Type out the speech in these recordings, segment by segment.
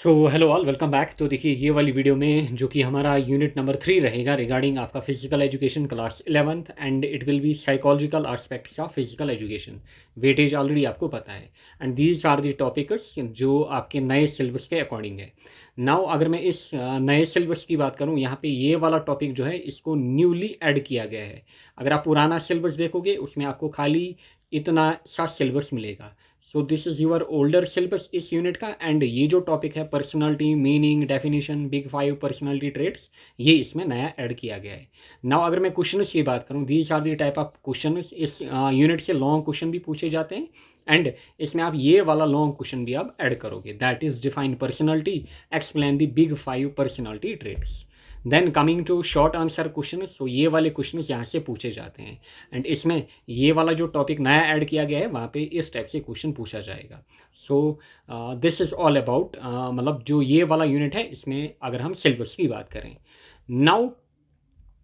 So hello all, welcome back. तो देखिए, ये वाली वीडियो में जो कि हमारा यूनिट नंबर 3 रहेगा रिगार्डिंग आपका physical education class 11th, and it will be psychological aspects of physical education. Weightage already आपको पता है, and these are the topics जो आपके नए सिलेबस के अकॉर्डिंग है। नाउ अगर मैं इस नए सिलेबस की बात करूँ, यहाँ पे ये वाला टॉपिक जो है इसको न्यूली ऐड किया गया है। अगर आप पुराना सिलेबस देखोगे उसमें आपको खाली इतना सा सिलेबस मिलेगा। So this is your older syllabus इस यूनिट का, एंड ये जो टॉपिक है personality, meaning, definition, big 5 personality traits, ये इसमें नया ऐड किया गया है। नाउ अगर मैं क्वेश्चंस की बात करूँ, these are the type of question. इस यूनिट से लॉन्ग क्वेश्चन भी पूछे जाते हैं, एंड इसमें आप ये वाला लॉन्ग क्वेश्चन भी आप ऐड करोगे, that is define personality, explain the big 5 personality traits. Then coming to short answer question, so ये वाले क्वेश्चन यहाँ से पूछे जाते हैं, एंड इसमें ये वाला जो टॉपिक नया ऐड किया गया है वहाँ पे इस टाइप से क्वेश्चन पूछा जाएगा। So this is all about, मतलब जो ये वाला यूनिट है इसमें अगर हम सिलेबस की बात करें। नाउ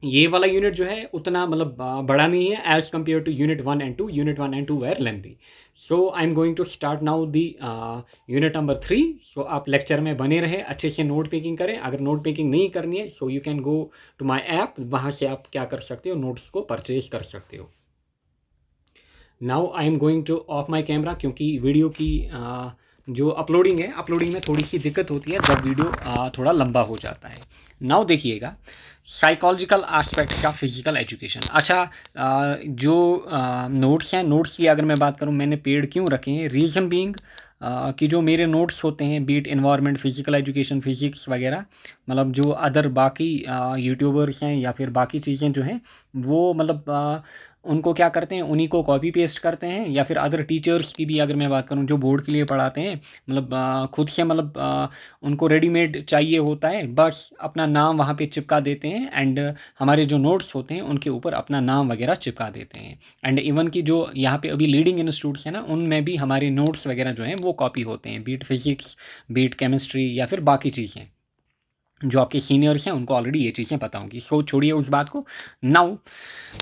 ये वाला यूनिट जो है उतना मतलब बड़ा नहीं है as compare to unit 1 and 2। Unit 1 and 2 were lengthy. So I am going to start now the unit number 3। सो आप लेक्चर में बने रहे, अच्छे से नोट पेकिंग करें। अगर नोट पेकिंग नहीं करनी है so you can go to my app, वहाँ से आप क्या कर सकते हो, नोट्स को परचेज कर सकते हो। Now I am going two of my camera, क्योंकि वीडियो की जो अपलोडिंग है, अपलोडिंग में थोड़ी सी दिक्कत होती है जब वीडियो थोड़ा लंबा हो जाता है। नाउ देखिएगा, psychological aspects of physical education. अच्छा, जो नोट्स हैं, नोट्स की अगर मैं बात करूं, मैंने पेड क्यों रखे हैं, रीज़न बीइंग कि जो मेरे नोट्स होते हैं, be it environment, physical education, physics वगैरह, मतलब जो अदर बाकी यूट्यूबर्स हैं या फिर बाकी चीज़ें जो हैं वो मतलब उनको क्या करते हैं, उन्हीं को कॉपी पेस्ट करते हैं, या फिर अदर टीचर्स की भी अगर मैं बात करूं जो बोर्ड के लिए पढ़ाते हैं, मतलब खुद से मतलब उनको रेडीमेड चाहिए होता है, बस अपना नाम वहाँ पे चिपका देते हैं, एंड हमारे जो नोट्स होते हैं उनके ऊपर अपना नाम वगैरह चिपका देते हैं। एंड इवन की जो यहाँ पे अभी लीडिंग इंस्टीट्यूट्स हैं ना, उनमें भी हमारे नोट्स वगैरह जो हैं वो कॉपी होते हैं, बीट फिजिक्स, बीट केमिस्ट्री या फिर बाकी चीज़ें। जो आपके सीनियर्स हैं उनको ऑलरेडी ये चीज़ें पता होंगी, सो छोड़िए उस बात को। Now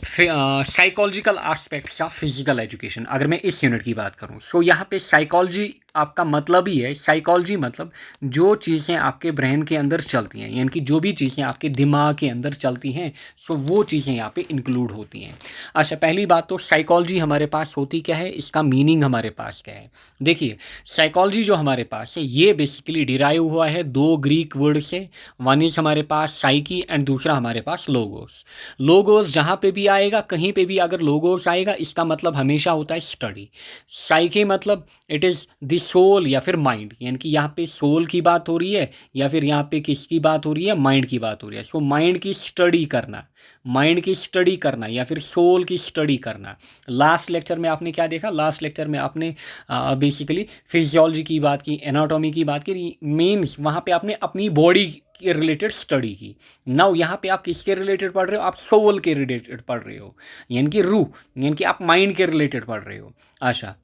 psychological aspects of physical education, अगर मैं इस यूनिट की बात करूं, सो यहाँ पे साइकोलॉजी आपका मतलब ही है, साइकोलॉजी मतलब जो चीज़ें आपके ब्रेन के अंदर चलती हैं, यानी कि जो भी चीज़ें आपके दिमाग के अंदर चलती हैं, सो वो चीज़ें यहाँ पे इंक्लूड होती हैं। अच्छा, पहली बात तो साइकोलॉजी हमारे पास होती क्या है, इसका मीनिंग हमारे पास क्या है। देखिए, साइकोलॉजी जो हमारे पास है ये बेसिकली डिराइव हुआ है दो ग्रीक वर्ड से। वन इज हमारे पास साइकी एंड दूसरा हमारे पास लोगोस। लोगोस जहाँ पे भी आएगा, कहीं पे भी अगर लोगोस आएगा, इसका मतलब हमेशा होता है स्टडी। साइकी मतलब इट इज़ द सोल या फिर माइंड, यानी कि यहाँ पे सोल की बात हो रही है या फिर यहाँ पे किसकी बात हो रही है, माइंड की बात हो रही है। सो माइंड की स्टडी करना, माइंड की स्टडी करना या फिर सोल की स्टडी करना। लास्ट लेक्चर में आपने क्या देखा, लास्ट लेक्चर में आपने बेसिकली फिजियोलॉजी की बात की, एनाटॉमी की बात की, मीन्स वहाँ पे आपने अपनी बॉडी के रिलेटेड स्टडी की। नाउ यहाँ पे आप किसके रिलेटेड पढ़ रहे हो, आप सोल के रिलेटेड पढ़ रहे हो, यानी कि रूह, यानी कि आप माइंड के रिलेटेड पढ़ रहे हो। अच्छा,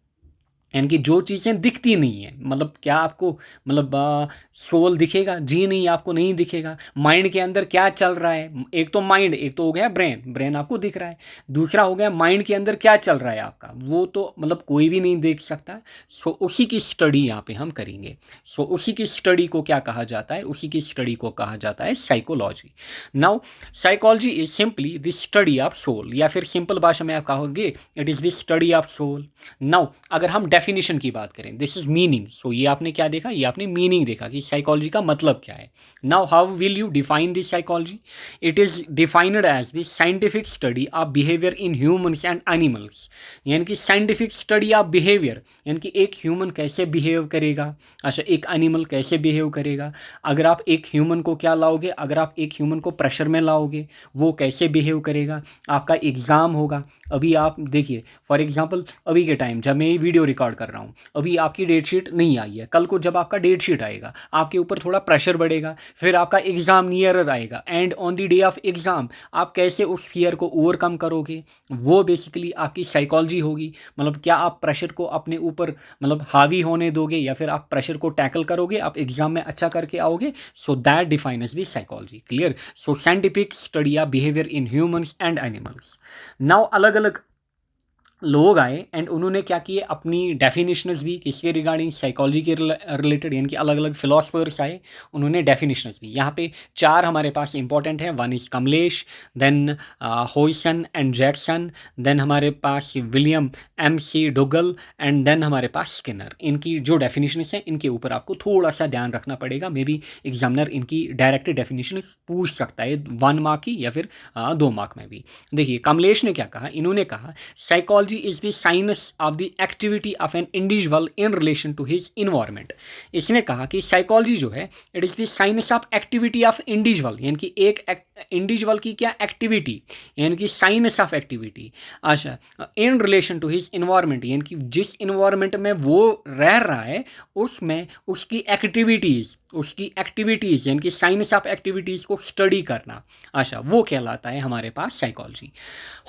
यानी कि जो चीज़ें दिखती नहीं है, मतलब क्या आपको मतलब सोल दिखेगा, जी नहीं, आपको नहीं दिखेगा। माइंड के अंदर क्या चल रहा है, एक तो माइंड, एक तो हो गया ब्रेन, ब्रेन आपको दिख रहा है, दूसरा हो गया माइंड के अंदर क्या चल रहा है आपका, वो तो मतलब कोई भी नहीं देख सकता। सो उसी की स्टडी यहाँ पे हम करेंगे। सो उसी की स्टडी को क्या कहा जाता है, उसी की स्टडी को कहा जाता है psychology. Now psychology is simply the study of soul, या फिर सिंपल भाषा में आप कहोगे it is the study of soul. Now अगर हम डेफिनेशन की बात करें, दिस इज मीनिंग। सो ये आपने क्या देखा, ये आपने मीनिंग देखा कि साइकोलॉजी का मतलब क्या है। Now how will you define this psychology, it is defined as the scientific study of behaviour in humans and animals, यानी कि साइंटिफिक स्टडी ऑफ बिहेवियर, यानी कि एक ह्यूमन कैसे बिहेव करेगा, अच्छा एक एनिमल कैसे बिहेव करेगा। अगर आप एक ह्यूमन को क्या लाओगे, अगर आप एक ह्यूमन को प्रेशर में लाओगे वो कैसे बिहेव करेगा। आपका एग्ज़ाम होगा, अभी आप देखिए फॉर एग्जांपल अभी के टाइम जब मैं ये वीडियो रिकॉर्ड कर रहा हूँ, अभी आपकी डेट शीट नहीं आई है, कल को जब आपका डेट शीट आएगा आपके ऊपर थोड़ा प्रेशर बढ़ेगा, फिर आपका एग्ज़ाम नियरर आएगा, and on the day of exam आप कैसे उस फियर को ओवरकम करोगे, वो बेसिकली आपकी साइकोलॉजी होगी। मतलब क्या आप प्रेशर को अपने ऊपर मतलब हावी होने दोगे, या फिर आप प्रेशर को टैकल करोगे, आप एग्ज़ाम में अच्छा करके आओगे। So that defines the psychology, clear. So scientific study of behaviour in humans and animals. Now अलग अलग लोग आए एंड उन्होंने क्या किए, अपनी डेफिनेशंस दी किसके रिगार्डिंग, साइकोलॉजी के रिलेटेड, यानी कि अलग अलग फिलोसफर्स आए, उन्होंने डेफिनेशंस दी। यहाँ पे चार हमारे पास इंपॉर्टेंट है, one is Kamlesh, then Hoyson and Jackson, then हमारे पास William M C Dougall, and then हमारे पास स्किनर। इनकी जो डेफिनेशंस हैं इनके ऊपर आपको थोड़ा सा ध्यान रखना पड़ेगा, मे बी एग्जामिनर इनकी डायरेक्ट डेफिनेशन पूछ सकता है 1 मार्क की या फिर 2 मार्क में भी। देखिए कमलेश ने क्या कहा, इन्होंने कहा psychology is the science of the activity of an individual in relation to his environment. इसने कहा कि साइकोलॉजी जो है it is the science of activity of individual, यानी कि एक इंडिविजुअल की क्या एक्टिविटी, यानी कि साइंस ऑफ एक्टिविटी, अच्छा, in relation to his environment, यानी कि जिस इन्वायरमेंट में वो रह रहा है उसमें उसकी एक्टिविटीज़ यानी कि साइंस ऑफ एक्टिविटीज़ को स्टडी करना, अच्छा, वो कहलाता है हमारे पास साइकोलॉजी।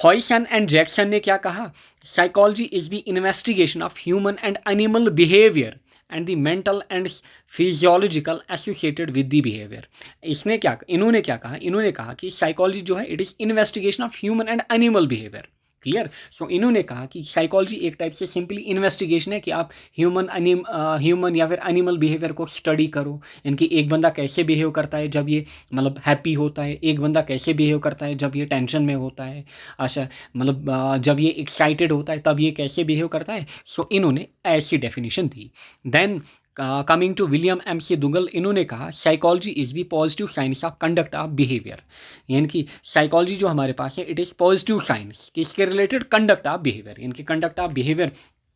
हॉयसन एंड जैक्सन ने क्या कहा, psychology is the investigation of human and animal behaviour and the mental and physiological associated with the behaviour. इन्होंने क्या कहा, इन्होंने कहा कि साइकोलॉजी जो है it is investigation of human and animal behaviour. Clear. So इन्होंने कहा कि साइकोलॉजी एक टाइप से सिंपली इन्वेस्टिगेशन है कि आप ह्यूमन या फिर एनिमल बिहेवियर को स्टडी करो, इनकी एक बंदा कैसे बिहेव करता है जब ये मतलब हैप्पी होता है, एक बंदा कैसे बिहेव करता है जब ये टेंशन में होता है, अच्छा, मतलब जब ये एक्साइटेड होता है तब ये कैसे बिहेव करता है। सो इन्होंने ऐसी डेफिनेशन दी। Then coming to William M C Duggal, इन्होंने कहा psychology is the positive science of conduct of behaviour, यानी कि साइकोलॉजी जो हमारे पास है इट इज़ पॉजिटिव साइंस किसके रिलेटेड, कंडक्ट ऑफ बिहेवियर, यानी कि कंडक्ट ऑफ बिहेवियर,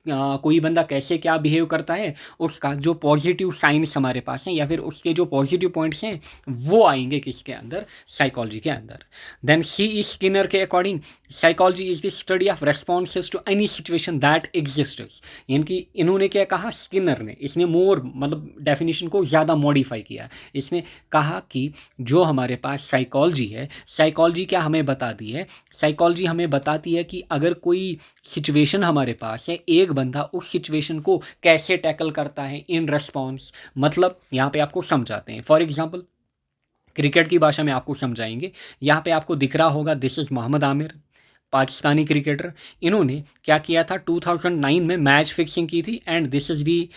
कोई बंदा कैसे क्या बिहेव करता है उसका जो पॉजिटिव साइंस हमारे पास हैं या फिर उसके जो पॉजिटिव पॉइंट्स हैं वो आएंगे किसके अंदर, साइकोलॉजी के अंदर। देन सी ई स्किनर के according psychology is the study of responses to any situation that exists, यानी कि इन्होंने क्या कहा, स्किनर ने, इसने मोर मतलब डेफिनेशन को ज़्यादा मॉडिफाई किया। इसने कहा कि जो हमारे पास साइकोलॉजी है, साइकोलॉजी क्या हमें बताती है, साइकोलॉजी हमें बताती है कि अगर कोई सिचुएशन हमारे पास है, एक बंदा उस सिचुएशन को कैसे टैकल करता है इन रेस्पॉन्स, मतलब यहाँ पे आपको समझाते हैं। फॉर एग्जांपल क्रिकेट की भाषा में आपको समझाएंगे। यहाँ पे आपको दिख रहा होगा this is Mohammad Amir, Pakistani cricketer. इन्होंने क्या किया था, 2009 में मैच फिक्सिंग की थी एंड दिस इज़ दी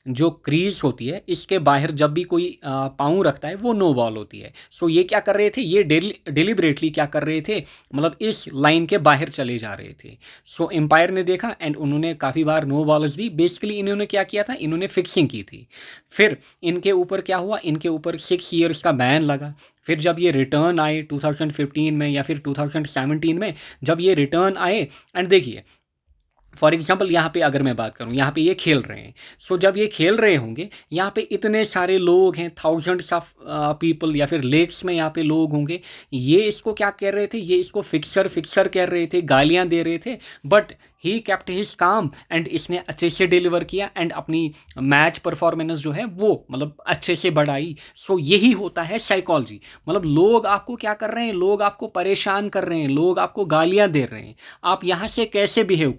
जो क्रीज होती है इसके बाहर जब भी कोई पाँव रखता है वो नो बॉल होती है। सो ये क्या कर रहे थे, ये डिलिबरेटली क्या कर रहे थे, मतलब इस लाइन के बाहर चले जा रहे थे। सो एम्पायर ने देखा एंड उन्होंने काफ़ी बार नो बॉल्स दी। बेसिकली इन्होंने क्या किया था, इन्होंने फिक्सिंग की थी। फिर इनके ऊपर क्या हुआ, इनके ऊपर 6 ईयर्स का बैन लगा। फिर जब ये रिटर्न आए 2015 में या फिर 2017 में, जब ये रिटर्न आए एंड देखिए फॉर एग्जाम्पल यहाँ पे अगर मैं बात करूँ, यहाँ पे ये खेल रहे हैं। सो जब ये खेल रहे होंगे यहाँ पे इतने सारे लोग हैं, थाउजेंड्स ऑफ पीपल, या फिर लेक्स में यहाँ पे लोग होंगे। ये इसको क्या कह रहे थे, ये इसको फिक्सर फिक्सर कह रहे थे, गालियाँ दे रहे थे, but he kept his calm and इसने अच्छे से डिलीवर किया एंड अपनी मैच परफॉर्मेंस जो है वो मतलब अच्छे से बढ़ाई। सो यही होता है साइकोलॉजी। मतलब लोग आपको क्या कर रहे हैं, लोग आपको परेशान कर रहे हैं, लोग आपको गालियाँ दे रहे हैं, आप यहाँ से कैसे बिहेव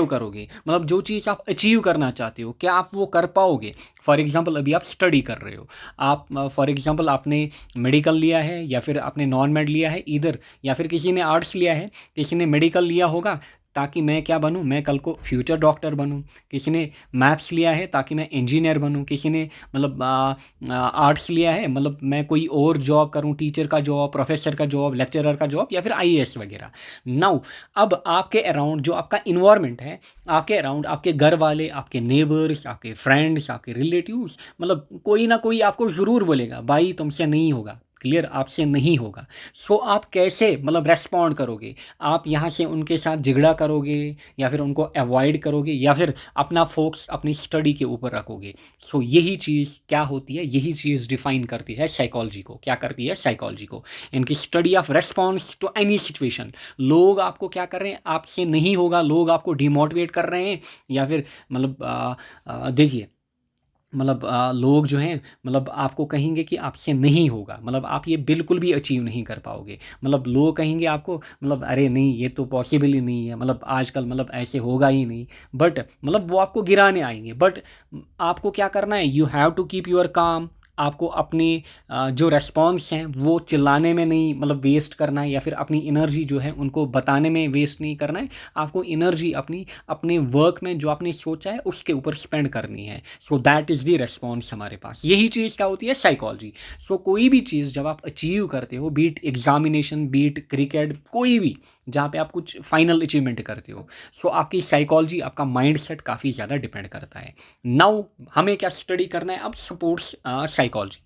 करोगे, मतलब जो चीज़ आप अचीव करना चाहते हो क्या आप वो कर पाओगे। फॉर एग्जांपल अभी आप स्टडी कर रहे हो, आप फॉर एग्जांपल आपने मेडिकल लिया है या फिर आपने नॉन मेड लिया है इधर, या फिर किसी ने आर्ट्स लिया है, किसी ने मेडिकल लिया होगा ताकि मैं क्या बनूं, मैं कल को फ्यूचर डॉक्टर बनूं। किसी ने मैथ्स लिया है ताकि मैं इंजीनियर बनूं। किसी ने मतलब आर्ट्स लिया है मतलब मैं कोई और जॉब करूं, टीचर का जॉब, प्रोफेसर का जॉब, लेक्चरर का जॉब या फिर आईएएस वगैरह। नाउ अब आपके अराउंड जो आपका इन्वायरमेंट है, आपके अराउंड आपके घर वाले, आपके नेबर्स, आपके फ्रेंड्स, आपके रिलेटिव्स, मतलब कोई ना कोई आपको ज़रूर बोलेगा भाई तुमसे नहीं होगा, क्लियर, आपसे नहीं होगा। सो आप कैसे मतलब रेस्पॉन्ड करोगे, आप यहाँ से उनके साथ झगड़ा करोगे या फिर उनको अवॉइड करोगे या फिर अपना फोकस अपनी स्टडी के ऊपर रखोगे। सो यही चीज़ क्या होती है, यही चीज़ डिफाइन करती है साइकोलॉजी को। क्या करती है साइकोलॉजी को, इनकी study of response to any situation. लोग आपको क्या कर रहे हैं, आपसे नहीं होगा, लोग आपको डिमोटिवेट कर रहे हैं या फिर मतलब देखिए मतलब लोग जो हैं मतलब आपको कहेंगे कि आपसे नहीं होगा, मतलब आप ये बिल्कुल भी अचीव नहीं कर पाओगे। मतलब लोग कहेंगे आपको मतलब अरे नहीं ये तो पॉसिबल ही नहीं है, मतलब आजकल मतलब ऐसे होगा ही नहीं, बट मतलब वो आपको गिराने आएंगे। बट आपको क्या करना है, you have to keep your काम, आपको अपने जो रेस्पॉन्स हैं वो चिल्लाने में नहीं मतलब वेस्ट करना है, या फिर अपनी एनर्जी जो है उनको बताने में वेस्ट नहीं करना है। आपको एनर्जी अपनी अपने वर्क में जो आपने सोचा है उसके ऊपर स्पेंड करनी है। So that is the response हमारे पास। यही चीज़ क्या होती है, साइकोलॉजी। सो कोई भी चीज़ जब आप अचीव करते हो, बीट एग्जामिनेशन, बीट क्रिकेट, कोई भी जहाँ पे आप कुछ फाइनल अचीवमेंट करते हो, सो आपकी साइकोलॉजी, आपका माइंड सेट काफ़ी ज़्यादा डिपेंड करता है। नाउ हमें क्या स्टडी करना है अब, सपोर्ट्स साइकोलॉजी।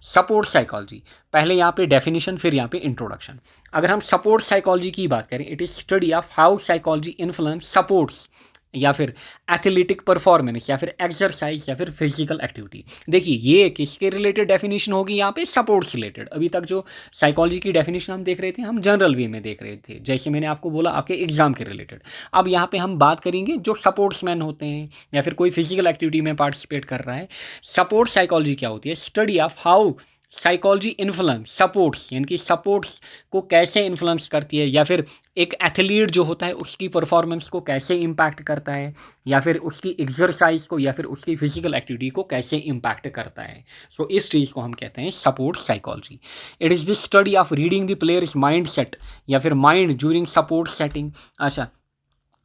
सपोर्ट साइकोलॉजी, पहले यहाँ पे डेफिनेशन, फिर यहाँ पे इंट्रोडक्शन। अगर हम सपोर्ट साइकोलॉजी की बात करें, it is study of how psychology influence supports या फिर एथलेटिक परफॉर्मेंस या फिर एक्सरसाइज या फिर फिजिकल एक्टिविटी। देखिए ये किसके रिलेटेड डेफिनेशन होगी, यहाँ पे सपोर्ट्स रिलेटेड। अभी तक जो साइकोलॉजी की डेफिनेशन हम देख रहे थे, हम जनरल वे में देख रहे थे, जैसे मैंने आपको बोला आपके एग्जाम के रिलेटेड। अब यहाँ पे हम बात करेंगे जो सपोर्ट्समैन होते हैं या फिर कोई फिजिकल एक्टिविटी में पार्टिसिपेट कर रहा है। सपोर्ट साइकोलॉजी क्या होती है, study of how psychology influence supports, यानी कि सपोर्ट्स को कैसे इन्फ्लुएंस करती है, या फिर एक एथलीट जो होता है उसकी परफॉर्मेंस को कैसे इम्पैक्ट करता है, या फिर उसकी एक्सरसाइज को या फिर उसकी फिजिकल एक्टिविटी को कैसे इम्पैक्ट करता है। सो इस चीज़ को हम कहते हैं support psychology. It is the study of reading the players mind set या फिर माइंड ड्यूरिंग सपोर्ट सेटिंग। अच्छा,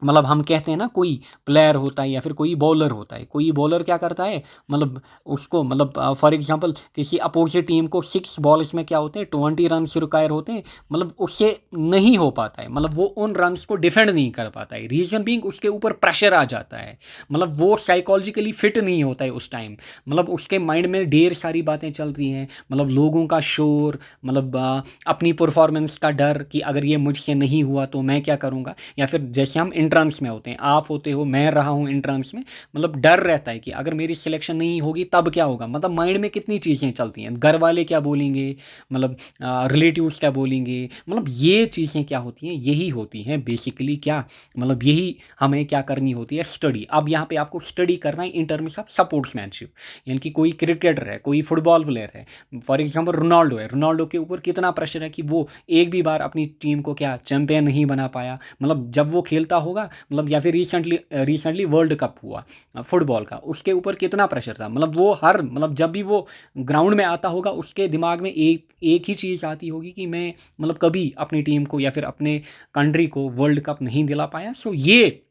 मतलब हम कहते हैं ना कोई प्लेयर होता है या फिर कोई बॉलर होता है, कोई बॉलर क्या करता है, मतलब उसको मतलब फॉर एग्जांपल किसी अपोजिट टीम को 6 बॉल्स में क्या होते हैं 20 रन रिक्वायर होते हैं, मतलब उससे नहीं हो पाता है, मतलब वो उन रन्स को डिफेंड नहीं कर पाता है। रीज़न बीइंग उसके ऊपर प्रेशर आ जाता है, मतलब वो साइकोलॉजिकली फिट नहीं होता है उस टाइम। मतलब उसके माइंड में ढेर सारी बातें चल रही हैं, मतलब लोगों का शोर, मतलब अपनी परफॉर्मेंस का डर कि अगर ये मुझसे नहीं हुआ तो मैं क्या करूँगा, या फिर जैसे हम इंट्रांस में होते हैं, आप होते हो, मैं रहा हूँ इंट्रांस में, मतलब डर रहता है कि अगर मेरी सिलेक्शन नहीं होगी तब क्या होगा। मतलब माइंड में कितनी चीज़ें चलती हैं, घर वाले क्या बोलेंगे, मतलब रिलेटिव्स क्या बोलेंगे, मतलब ये चीज़ें क्या होती हैं, यही होती हैं बेसिकली क्या, मतलब यही हमें क्या करनी होती है, स्टडी। अब यहाँ पे आपको स्टडी करना है इन टर्म्स ऑफ सपोर्ट्समैनशिप, यानी कि कोई क्रिकेटर है, कोई फुटबॉल प्लेयर है, फॉर एग्जाम्पल रोनाल्डो है, रोनाल्डो के ऊपर कितना प्रेशर है कि वो एक भी बार अपनी टीम को क्या चैंपियन नहीं बना पाया। मतलब जब वो खेलता होगा, मतलब या फिर रिसेंटली वर्ल्ड कप हुआ फुटबॉल का, उसके ऊपर कितना प्रेशर था। मतलब वो हर मतलब जब भी वो ग्राउंड में आता होगा उसके दिमाग में एक ही चीज़ आती होगी कि मैं मतलब कभी अपनी टीम को या फिर अपने कंट्री को वर्ल्ड कप नहीं दिला पाया। सो ये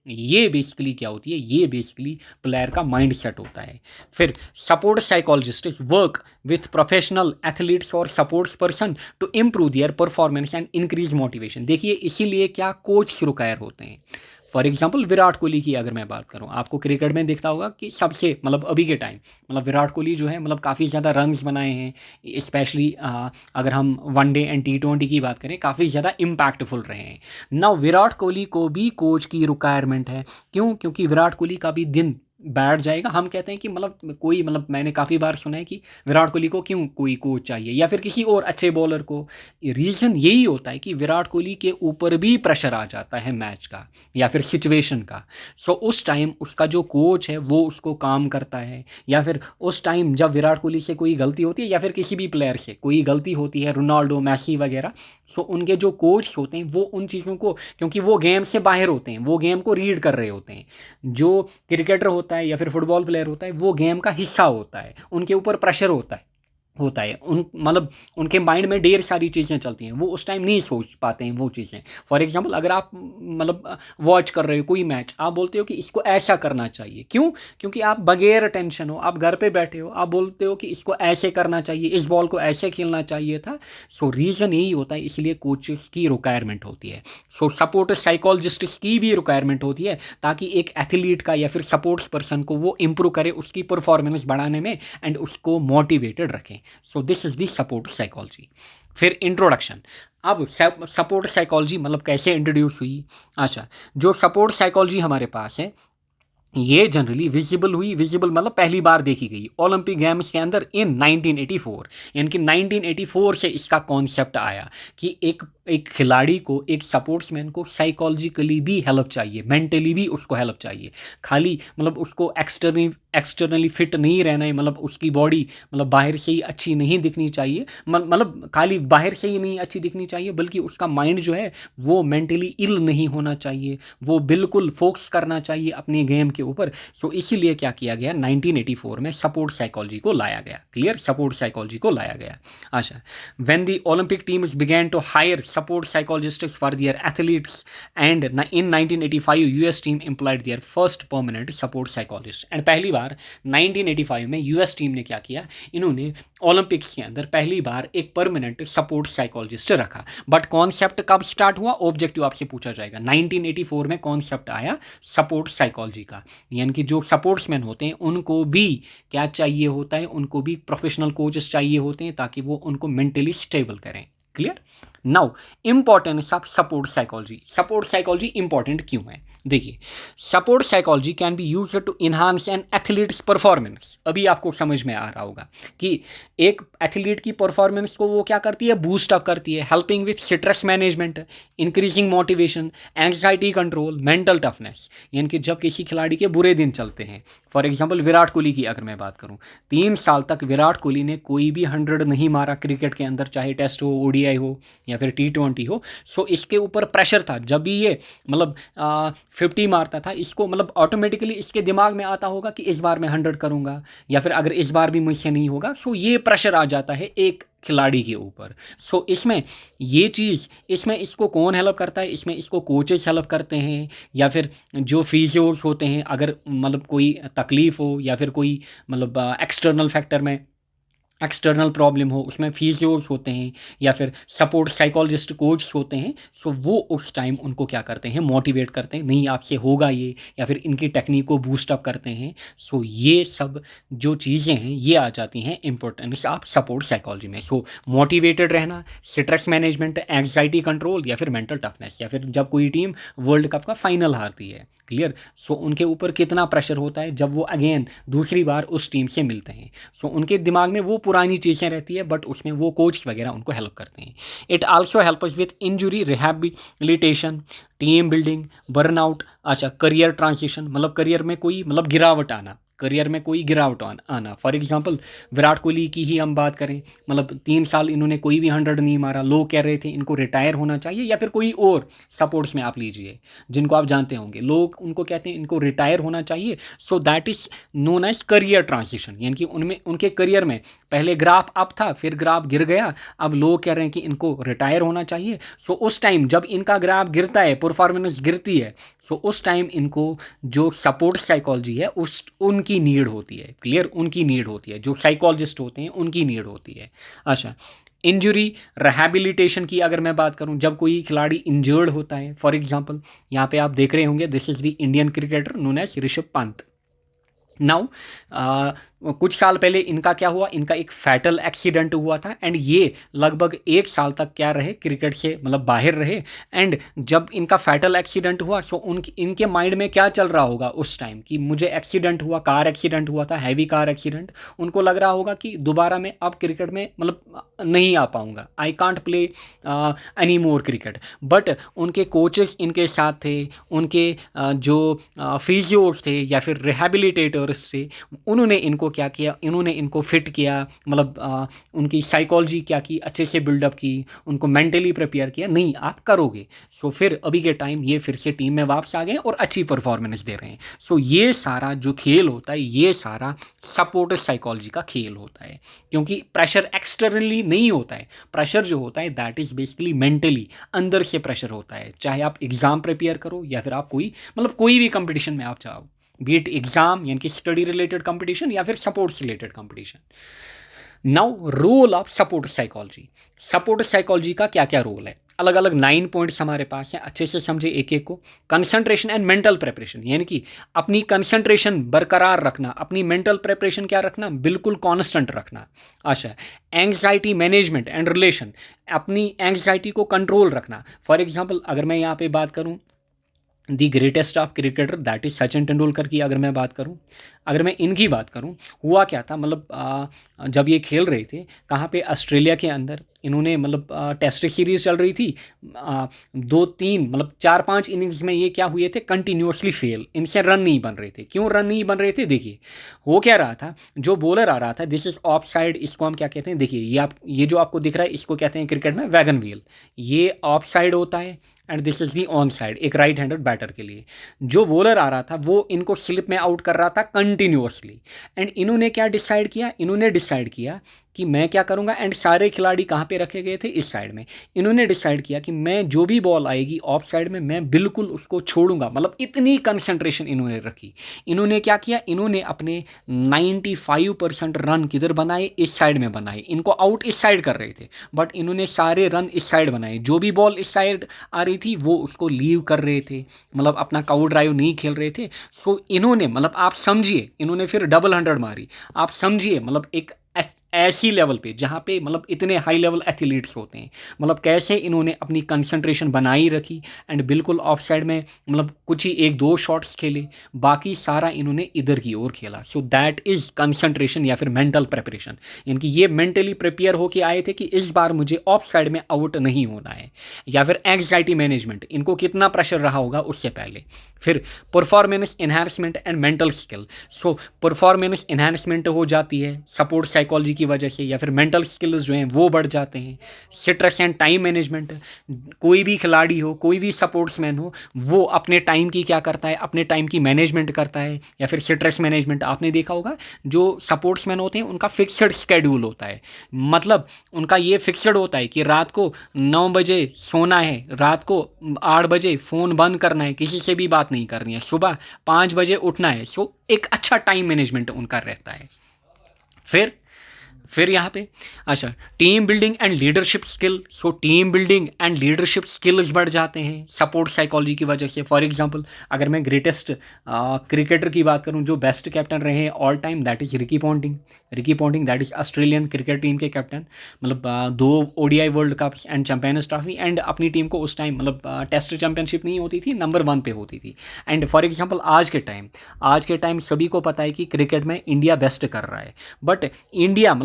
बेसिकली क्या होती है, ये बेसिकली प्लेयर का माइंड सेट होता है। फिर sport psychologist work with professional athletes और sports person to improve their performance and increase motivation. देखिए इसीलिए क्या कोच रिक्वायर होते हैं। फॉर एग्जाम्पल विराट कोहली की अगर मैं बात करूं, आपको क्रिकेट में दिखता होगा कि सबसे मतलब अभी के टाइम मतलब विराट कोहली जो है मतलब काफ़ी ज़्यादा रन्स बनाए हैं, स्पेशली अगर हम वनडे एंड T20 की बात करें, काफ़ी ज़्यादा इम्पैक्टफुल रहे हैं। नाउ विराट कोहली को भी कोच की रिक्वायरमेंट है। क्यों? क्योंकि विराट कोहली का भी दिन बैठ जाएगा। हम कहते हैं कि मतलब कोई मतलब मैंने काफ़ी बार सुना है कि विराट कोहली को क्यों कोई कोच चाहिए या फिर किसी और अच्छे बॉलर को। रीज़न यही होता है कि विराट कोहली के ऊपर भी प्रेशर आ जाता है मैच का या फिर सिचुएशन का। सो उस टाइम उसका जो कोच है वो उसको काम करता है, या फिर उस टाइम जब विराट कोहली से कोई गलती होती है या फिर किसी भी प्लेयर से कोई गलती होती है, रोनाल्डो, मैसी वगैरह, सो उनके जो कोच होते हैं वो उन चीज़ों को, क्योंकि वो गेम से बाहर होते हैं, वो गेम को रीड कर रहे होते हैं। जो क्रिकेटर होता है या फिर फुटबॉल प्लेयर होता है वो गेम का हिस्सा होता है, उनके ऊपर प्रेशर होता है उन मतलब उनके माइंड में ढेर सारी चीज़ें चलती हैं, वो उस टाइम नहीं सोच पाते हैं वो चीज़ें। फॉर एग्जांपल अगर आप मतलब वॉच कर रहे हो कोई मैच, आप बोलते हो कि इसको ऐसा करना चाहिए, क्यों? क्योंकि आप बगैर टेंशन हो, आप घर पे बैठे हो, आप बोलते हो कि इसको ऐसे करना चाहिए, इस बॉल को ऐसे खेलना चाहिए था। सो रीज़न यही होता है, इसलिए कोचेस की रिक्वायरमेंट होती है। सो सपोर्ट साइकोलॉजिस्ट की भी रिक्वायरमेंट होती है ताकि एक एथलीट का या फिर सपोर्ट्स पर्सन को वो इम्प्रूव करे उसकी परफॉर्मेंस बढ़ाने में एंड उसको मोटिवेटेड रखें। So this is the support psychology. फिर इंट्रोडक्शन। अब सपोर्ट साइकोलॉजी मतलब कैसे इंट्रोड्यूस हुई। अच्छा, जो सपोर्ट साइकोलॉजी हमारे पास है ये जनरली विजिबल मतलब पहली बार देखी गई ओलंपिक गेम्स के अंदर इन 1984, यानी कि 1984 से इसका कॉन्सेप्ट आया कि एक एक खिलाड़ी को, एक सपोर्ट्समैन को साइकोलॉजिकली भी हेल्प चाहिए, मेंटली भी उसको हेल्प चाहिए। खाली मतलब उसको एक्सटर्नली फिट नहीं रहना है, मतलब उसकी बॉडी मतलब बाहर से ही अच्छी नहीं दिखनी चाहिए, मतलब खाली बाहर से ही नहीं अच्छी दिखनी चाहिए, बल्कि उसका माइंड जो है वो मेंटली इल नहीं होना चाहिए, वो बिल्कुल फोकस करना चाहिए अपने गेम के ऊपर। सो इसीलिए क्या किया गया 1984 में सपोर्ट साइकोलॉजी को लाया गया। क्लियर, सपोर्ट साइकोलॉजी को लाया गया। अच्छा, when the Olympic teams began to hire support psychologists for their athletes, and in 1985 US team employed their first permanent support psychologist। and पहली बार 1985 में US टीम ने क्या किया, इन्होंने ओलंपिक्स के अंदर पहली बार एक परमानेंट सपोर्ट साइकोलॉजिस्ट रखा। बट कॉन्सेप्ट कब स्टार्ट हुआ, ऑब्जेक्टिव आपसे पूछा जाएगा। 1984 में कॉन्सेप्ट आया सपोर्ट साइकोलॉजी का, यानी कि जो सपोर्ट्समैन होते हैं उनको भी क्या चाहिए होता है, उनको भी प्रोफेशनल कोचेस चाहिए होते हैं ताकि वो उनको मेंटली स्टेबल करें। Clear. Now importance of sport psychology. Sport psychology important क्यों है, देखिए, sport psychology can be use to enhance an athlete's performance. अभी आपको समझ में आ रहा होगा कि एक एथलीट की परफॉर्मेंस को वो क्या करती है, बूस्ट अप करती है, helping with stress management, increasing motivation, anxiety control, mental toughness. यानी कि जब किसी खिलाड़ी के बुरे दिन चलते हैं, फॉर एग्जाम्पल विराट कोहली की अगर मैं बात करूँ, 3 साल तक विराट कोहली ने कोई भी 100 नहीं मारा क्रिकेट के अंदर, चाहे टेस्ट हो, ओडीआई हो या फिर T20 हो। सो इसके ऊपर प्रेशर था, जब भी ये मतलब 50 मारता था, इसको मतलब ऑटोमेटिकली इसके दिमाग में आता होगा कि इस बार मैं 100 करूँगा, या फिर अगर इस बार भी मुझसे नहीं होगा। सो ये प्रेशर आ जाता है एक खिलाड़ी के ऊपर। सो इसमें ये चीज़, इसमें इसको कौन हेल्प करता है, इसमें इसको कोचेस हेल्प करते हैं, या फिर जो फिजियोज होते हैं, अगर मतलब कोई तकलीफ़ हो या फिर कोई मतलब एक्सटर्नल फैक्टर में एक्सटर्नल प्रॉब्लम हो, उसमें फिजियोज होते हैं या फिर सपोर्ट साइकोलॉजिस्ट कोच होते हैं। सो वो उस टाइम उनको क्या करते हैं, मोटिवेट करते हैं, नहीं आपसे होगा ये, या फिर इनकी टेक्निक को बूस्ट अप करते हैं। सो ये सब जो चीज़ें हैं ये आ जाती हैं इंपॉर्टेंस ऑफ सपोर्ट साइकोलॉजी में। सो मोटिवेटेड रहना, स्ट्रेस मैनेजमेंट, एंग्जाइटी कंट्रोल, या फिर मेंटल टफनेस, या फिर जब कोई टीम वर्ल्ड कप का फाइनल हारती है, क्लियर, सो उनके ऊपर कितना प्रेशर होता है जब वो अगेन दूसरी बार उस टीम से मिलते हैं। सो उनके दिमाग में वो पुरानी चीज़ें रहती है, बट उसमें वो कोच वगैरह उनको हेल्प करते हैं। It also help us with injury rehabilitation, team building, burnout. अच्छा, करियर ट्रांजिशन, मतलब करियर में कोई मतलब गिरावट आना, करियर में कोई गिरावट आना। फॉर एग्जांपल विराट कोहली की ही हम बात करें, मतलब 3 साल इन्होंने कोई भी 100 नहीं मारा, लोग कह रहे थे इनको रिटायर होना चाहिए, या फिर कोई और सपोर्ट्स में आप लीजिए जिनको आप जानते होंगे, लोग उनको कहते हैं इनको रिटायर होना चाहिए। So that is known as career transition, यानी कि उनमें उनके करियर में पहले ग्राफ अप था, फिर ग्राफ गिर गया, अब लोग कह रहे हैं कि इनको रिटायर होना चाहिए। सो उस टाइम जब इनका ग्राफ गिरता है, परफॉर्मेंस गिरती है, सो उस टाइम इनको जो सपोर्ट साइकोलॉजी है उनकी नीड होती है। क्लियर, उनकी नीड होती है, जो साइकोलॉजिस्ट होते हैं उनकी नीड होती है। अच्छा, इंजरी रिहैबिलिटेशन की अगर मैं बात करूं, जब कोई खिलाड़ी इंजर्ड होता है, फॉर एग्जांपल यहाँ पे आप देख रहे होंगे, this is the Indian cricketer known as Rishabh Pant. Now कुछ साल पहले इनका क्या हुआ, इनका एक फैटल एक्सीडेंट हुआ था, एंड ये लगभग 1 साल तक क्या रहे, क्रिकेट से मतलब बाहर रहे। एंड जब इनका फैटल एक्सीडेंट हुआ, सो इनके माइंड में क्या चल रहा होगा उस टाइम कि मुझे एक्सीडेंट हुआ, कार एक्सीडेंट हुआ था, हैवी कार एक्सीडेंट। उनको लग रहा होगा कि दोबारा मैं अब क्रिकेट में मतलब नहीं आ पाऊँगा, I can't play any more cricket. But उनके कोचेस इनके साथ थे, उनके जो फिजियोज थे या फिर रिहैबिलिटेटर्स थे, उन्होंने इनको क्या किया, इन्होंने इनको फिट किया, मतलब उनकी साइकोलॉजी क्या की, अच्छे से बिल्डअप की, उनको मेंटली प्रिपेयर किया, नहीं आप करोगे। सो फिर अभी के टाइम ये फिर से टीम में वापस आ गए और अच्छी परफॉर्मेंस दे रहे हैं। सो ये सारा जो खेल होता है, ये सारा सपोर्ट साइकोलॉजी का खेल होता है, क्योंकि प्रेशर एक्सटर्नली नहीं होता है, प्रेशर जो होता है दैट इज़ बेसिकली मेंटली, अंदर से प्रेशर होता है। चाहे आप एग्ज़ाम प्रिपेयर करो या फिर आप कोई मतलब कोई भी कंपटीशन में आप चाहो, बीट एग्जाम यानी कि स्टडी रिलेटेड कंपटीशन या फिर sports related competition. Now role of sport psychology. Sport psychology का क्या क्या रोल है, अलग अलग 9 पॉइंट्स हमारे पास हैं, अच्छे से समझे एक एक को। कंसंट्रेशन एंड मेंटल प्रिपरेशन, यानी कि अपनी कंसंट्रेशन बरकरार रखना, अपनी मेंटल प्रिपरेशन क्या रखना, बिल्कुल कांस्टेंट रखना। अच्छा, एंग्जाइटी मैनेजमेंट एंड रिलेशन, अपनी एंग्जाइटी को कंट्रोल रखना। फॉर एग्जाम्पल अगर मैं यहाँ पे बात करूँ the greatest of cricketer that is Sachin Tendulkar की अगर मैं बात करूं, अगर मैं इनकी बात करूं, हुआ क्या था, मतलब जब ये खेल रहे थे कहाँ पे, ऑस्ट्रेलिया के अंदर, इन्होंने मतलब टेस्ट सीरीज चल रही थी, 2-3 मतलब 4-5 इनिंग्स में ये क्या हुए थे, कंटिन्यूसली फेल, इनसे रन नहीं बन रहे थे। क्यों रन नहीं बन रहे थे, देखिए हो क्या रहा था, जो बॉलर आ रहा था, दिस इज ऑफ साइड, इसको हम क्या कहते हैं, देखिए ये जो आपको दिख रहा है इसको कहते हैं क्रिकेट में वैगन व्हील, ये ऑफ साइड होता है and this is the on side, एक राइट हैंडेड बैटर के लिए। जो बॉलर आ रहा था वो इनको स्लिप में आउट कर रहा था कंटिन्यूसली, एंड इन्होंने क्या डिसाइड किया, इन्होंने डिसाइड किया कि मैं क्या करूंगा, एंड सारे खिलाड़ी कहाँ पे रखे गए थे, इस साइड में। इन्होंने डिसाइड किया कि मैं जो भी बॉल आएगी ऑफ साइड में मैं बिल्कुल उसको छोड़ूंगा, मतलब इतनी कंसंट्रेशन इन्होंने रखी। इन्होंने क्या किया, इन्होंने अपने 95% रन किधर बनाए, इस साइड में बनाए, इनको आउट इस साइड कर रहे थे बट इन्होंने सारे रन इस साइड बनाए, जो भी बॉल इस साइड आ रही थी वो उसको लीव कर रहे थे, मतलब अपना काउ ड्राइव नहीं खेल रहे थे। सो इन्होंने, मतलब आप समझिए, इन्होंने फिर डबल 100 मारी, आप समझिए, मतलब एक ऐसी लेवल पे जहाँ पे मतलब इतने हाई लेवल एथलीट्स होते हैं, मतलब कैसे इन्होंने अपनी कंसंट्रेशन बनाई रखी, एंड बिल्कुल ऑफ साइड में मतलब कुछ ही 1-2 शॉट्स खेले, बाकी सारा इन्होंने इधर की ओर खेला। सो दैट इज़ कंसंट्रेशन या फिर मेंटल प्रिपरेशन, यानी कि ये मेंटली प्रिपेयर होके आए थे कि इस बार मुझे ऑफ साइड में आउट नहीं होना है। या फिर एंग्जाइटी मैनेजमेंट, इनको कितना प्रेशर रहा होगा उससे पहले। फिर performance enhancement and mental skill, so performance enhancement हो जाती है सपोर्ट साइकोलॉजी की वजह से, या फिर मेंटल स्किल्स जो हैं वो बढ़ जाते हैं। स्ट्रेस एंड टाइम मैनेजमेंट, कोई भी खिलाड़ी हो, कोई भी सपोर्ट्समैन हो, वो अपने टाइम की क्या करता है, अपने टाइम की मैनेजमेंट करता है। या फिर स्ट्रेस मैनेजमेंट, आपने देखा होगा जो सपोर्ट्समैन होते हैं उनका फिक्सड स्केड्यूल होता है, मतलब उनका ये फिक्सड होता है कि रात को 9 बजे सोना है, रात को 8 बजे फ़ोन बंद करना है, किसी से भी बात नहीं करनी है, सुबह 5 बजे उठना है। सो एक अच्छा टाइम मैनेजमेंट उनका रहता है। फिर यहाँ पे अच्छा, team building and leadership skill, so team building and leadership skills बढ़ जाते हैं सपोर्ट साइकोलॉजी की वजह से। फॉर एग्जांपल अगर मैं ग्रेटेस्ट क्रिकेटर की बात करूं जो बेस्ट कैप्टन रहे हैं all time, that is Ricky Ponting. Ricky Ponting that is Australian cricket team के कैप्टन, मतलब 2 ODI world cups and champions trophy, and अपनी टीम को उस टाइम मतलब टेस्ट चैंपियनशिप नहीं होती थी, नंबर 1 पे होती थी। एंड फॉर एग्जांपल आज के टाइम सभी को पता है कि क्रिकेट में इंडिया बेस्ट कर रहा है, बट इंडिया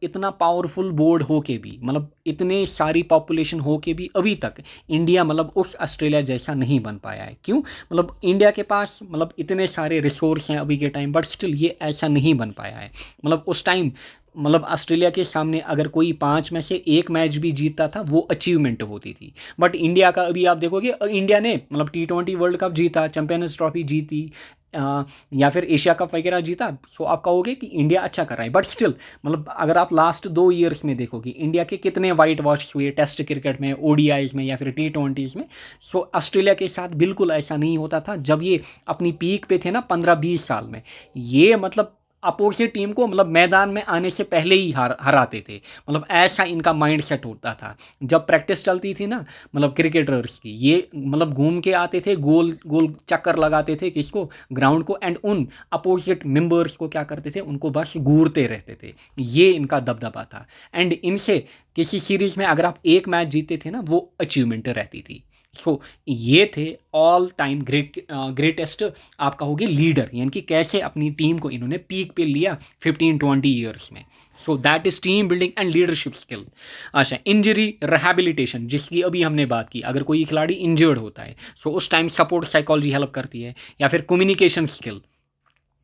इतना पावरफुल बोर्ड हो के भी, मतलब इतने सारी पॉपुलेशन हो के भी अभी तक इंडिया मतलब उस ऑस्ट्रेलिया जैसा नहीं बन पाया है। क्यों, मतलब इंडिया के पास मतलब इतने सारे रिसोर्स हैं अभी के टाइम, बट स्टिल ये ऐसा नहीं बन पाया है। मतलब उस टाइम मतलब ऑस्ट्रेलिया के सामने अगर कोई 5 में से 1 मैच भी जीतता था वो अचीवमेंट होती थी। बट इंडिया का अभी आप देखोगे, इंडिया ने मतलब T20 वर्ल्ड कप जीता, चैंपियंस ट्रॉफी जीती, या फिर एशिया कप वगैरह जीता, सो आप कहोगे कि इंडिया अच्छा कर रहा है। बट स्टिल मतलब अगर आप लास्ट 2 ईयर्स में देखोगे इंडिया के कितने वाइट वॉश हुए टेस्ट क्रिकेट में, ओडीआईज में या फिर T20s में। सो ऑस्ट्रेलिया के साथ बिल्कुल ऐसा नहीं होता था जब ये अपनी पीक पे थे ना 15-20 साल में। ये मतलब अपोजिट टीम को मतलब मैदान में आने से पहले ही हराते थे, मतलब ऐसा इनका माइंड सेट होता था। जब प्रैक्टिस चलती थी ना मतलब क्रिकेटर्स की, ये मतलब घूम के आते थे, गोल गोल चक्कर लगाते थे किसको, ग्राउंड को, एंड उन अपोजिट मेंबर्स को क्या करते थे, उनको बस घूरते रहते थे। ये इनका दबदबा था, एंड इनसे किसी सीरीज में अगर आप एक मैच जीतते थे ना वो अचीवमेंट रहती थी। सो ये थे ऑल टाइम ग्रेटेस्ट आप कहोगे लीडर, यानी कि कैसे अपनी टीम को इन्होंने पीक पे लिया 15-20 ईयर्स में। सो that is team building and leadership skill. अच्छा, इंजरी रिहैबिलिटेशन जिसकी अभी हमने बात की, अगर कोई खिलाड़ी इंजर्ड होता है सो उस टाइम सपोर्ट साइकोलॉजी हेल्प करती है। या फिर कम्युनिकेशन स्किल,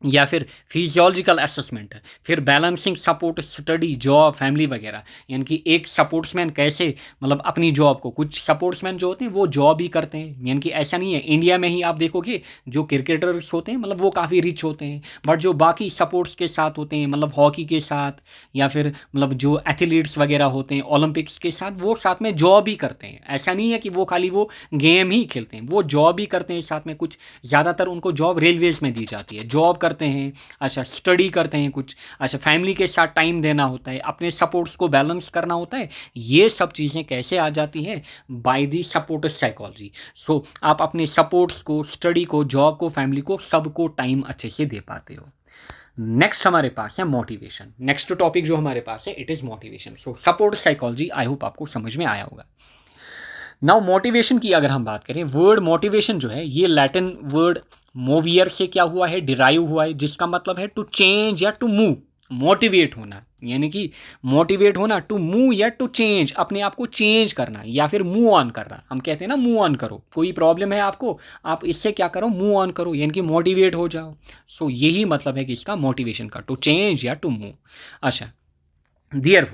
या फिर फिजियोलॉजिकल असेसमेंट, फिर balancing support study job family वगैरह, यानी कि एक सपोर्ट्समैन कैसे मतलब अपनी जॉब को, कुछ सपोर्ट्समैन जो होते हैं वो जॉब ही करते हैं, यानी कि ऐसा नहीं है। इंडिया में ही आप देखोगे जो क्रिकेटर्स होते हैं मतलब वो काफ़ी रिच होते हैं, बट जो बाकी सपोर्ट्स के साथ होते हैं मतलब हॉकी के साथ या फिर मतलब जो एथलीट्स वगैरह होते हैं ओलंपिक्स के साथ, वो साथ में जॉब ही करते हैं। ऐसा नहीं है कि वो खाली वो गेम ही खेलते हैं, वो जॉब ही करते हैं साथ में। कुछ ज़्यादातर उनको जॉब रेलवेज़ में दी जाती है, जॉब करते हैं, अच्छा स्टडी करते हैं कुछ, अच्छा फैमिली के साथ टाइम देना होता है, अपने सपोर्ट्स को बैलेंस करना होता है। ये सब चीज़ें कैसे आ जाती हैं, बाय दी सपोर्ट साइकोलॉजी। सो आप अपने सपोर्ट्स को, स्टडी को, जॉब को, फैमिली को, सबको टाइम अच्छे से दे पाते हो। नेक्स्ट हमारे पास है मोटिवेशन। नेक्स्ट टॉपिक जो हमारे पास है it is motivation. So support psychology, I hope आपको समझ में आया होगा। नाउ मोटिवेशन की अगर हम बात करें, वर्ड मोटिवेशन जो है ये लैटिन वर्ड मोवियर से क्या हुआ है, डिराइव हुआ है, जिसका मतलब है टू चेंज या टू मूव, मोटिवेट होना, यानी कि मोटिवेट होना, टू मूव या टू चेंज, अपने आप को चेंज करना या फिर मूव ऑन करना। हम कहते हैं ना मूव ऑन करो, कोई प्रॉब्लम है आपको, आप इससे क्या करो, मूव ऑन करो, यानी कि मोटिवेट हो जाओ। सो यही मतलब है कि इसका मोटिवेशन का, टू चेंज या टू मूव। अच्छा, दियर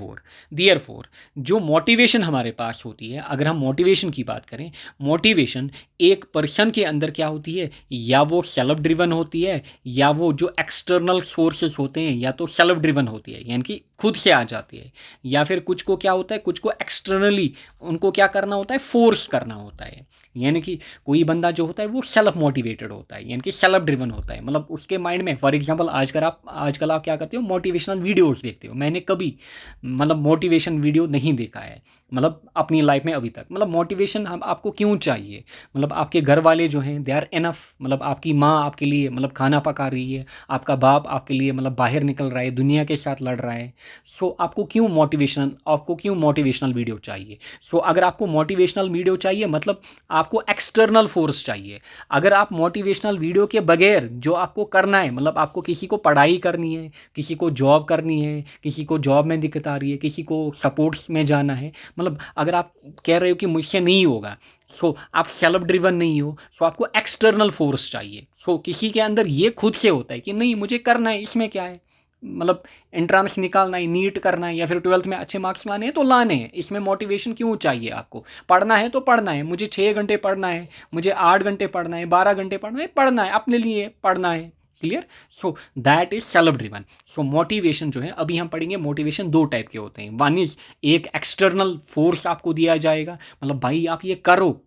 फोर जो मोटिवेशन हमारे पास होती है, अगर हम मोटिवेशन की बात करें, मोटिवेशन एक पर्सन के अंदर क्या होती है, या वो सेल्फ ड्रिवन होती है, या वो जो एक्सटर्नल सोर्सेस होते हैं या तो सेल्फ ड्रिवन होती है, यानी कि खुद से आ जाती है, या फिर कुछ को क्या होता है, कुछ को एक्सटर्नली उनको क्या करना होता है, फोर्स करना होता है। यानी कि कोई बंदा जो होता है वो सेल्फ मोटिवेटेड होता है, यानी कि सेल्फ ड्रिवन होता है, मतलब उसके माइंड में, फॉर एग्जांपल आजकल आप क्या करते हो, मोटिवेशनल वीडियोस देखते हो। मैंने कभी मतलब मोटिवेशन वीडियो नहीं देखा है, मतलब अपनी लाइफ में अभी तक। मतलब मोटिवेशन हम आपको क्यों चाहिए, मतलब आपके घर वाले जो हैं दे आर इनफ, मतलब आपकी माँ आपके लिए मतलब खाना पका रही है, आपका बाप आपके लिए मतलब बाहर निकल रहा है, दुनिया के साथ लड़ रहा है। सो आपको क्यों मोटिवेशनल वीडियो चाहिए। सो अगर आपको मोटिवेशनल वीडियो चाहिए मतलब आपको एक्सटर्नल फोर्स चाहिए। अगर आप मोटिवेशनल वीडियो के बगैर जो आपको करना है, मतलब आपको किसी को पढ़ाई करनी है, किसी को जॉब करनी है, किसी को जॉब में दिक्कत आ रही है, किसी को सपोर्ट्स में जाना है, मतलब अगर आप कह रहे हो कि मुझसे नहीं होगा, सो आप सेल्फ ड्रिवन नहीं हो, सो आपको एक्सटर्नल फोर्स चाहिए। सो किसी के अंदर ये खुद से होता है कि नहीं मुझे करना है, इसमें क्या है, मतलब एंट्रांस निकालना है, नीट करना है, या फिर 12th में अच्छे मार्क्स लाने हैं तो लाने हैं, इसमें मोटिवेशन क्यों चाहिए आपको। पढ़ना है तो पढ़ना है, मुझे 6 घंटे पढ़ना है, मुझे 8 घंटे पढ़ना है, 12 घंटे पढ़ना है, अपने लिए पढ़ना है। Clear. So that is self driven. So motivation जो है, अभी हम पढ़ेंगे मोटिवेशन दो टाइप के होते हैं। वन इज एक एक्सटर्नल फोर्स आपको दिया जाएगा, मतलब भाई आप ये करो,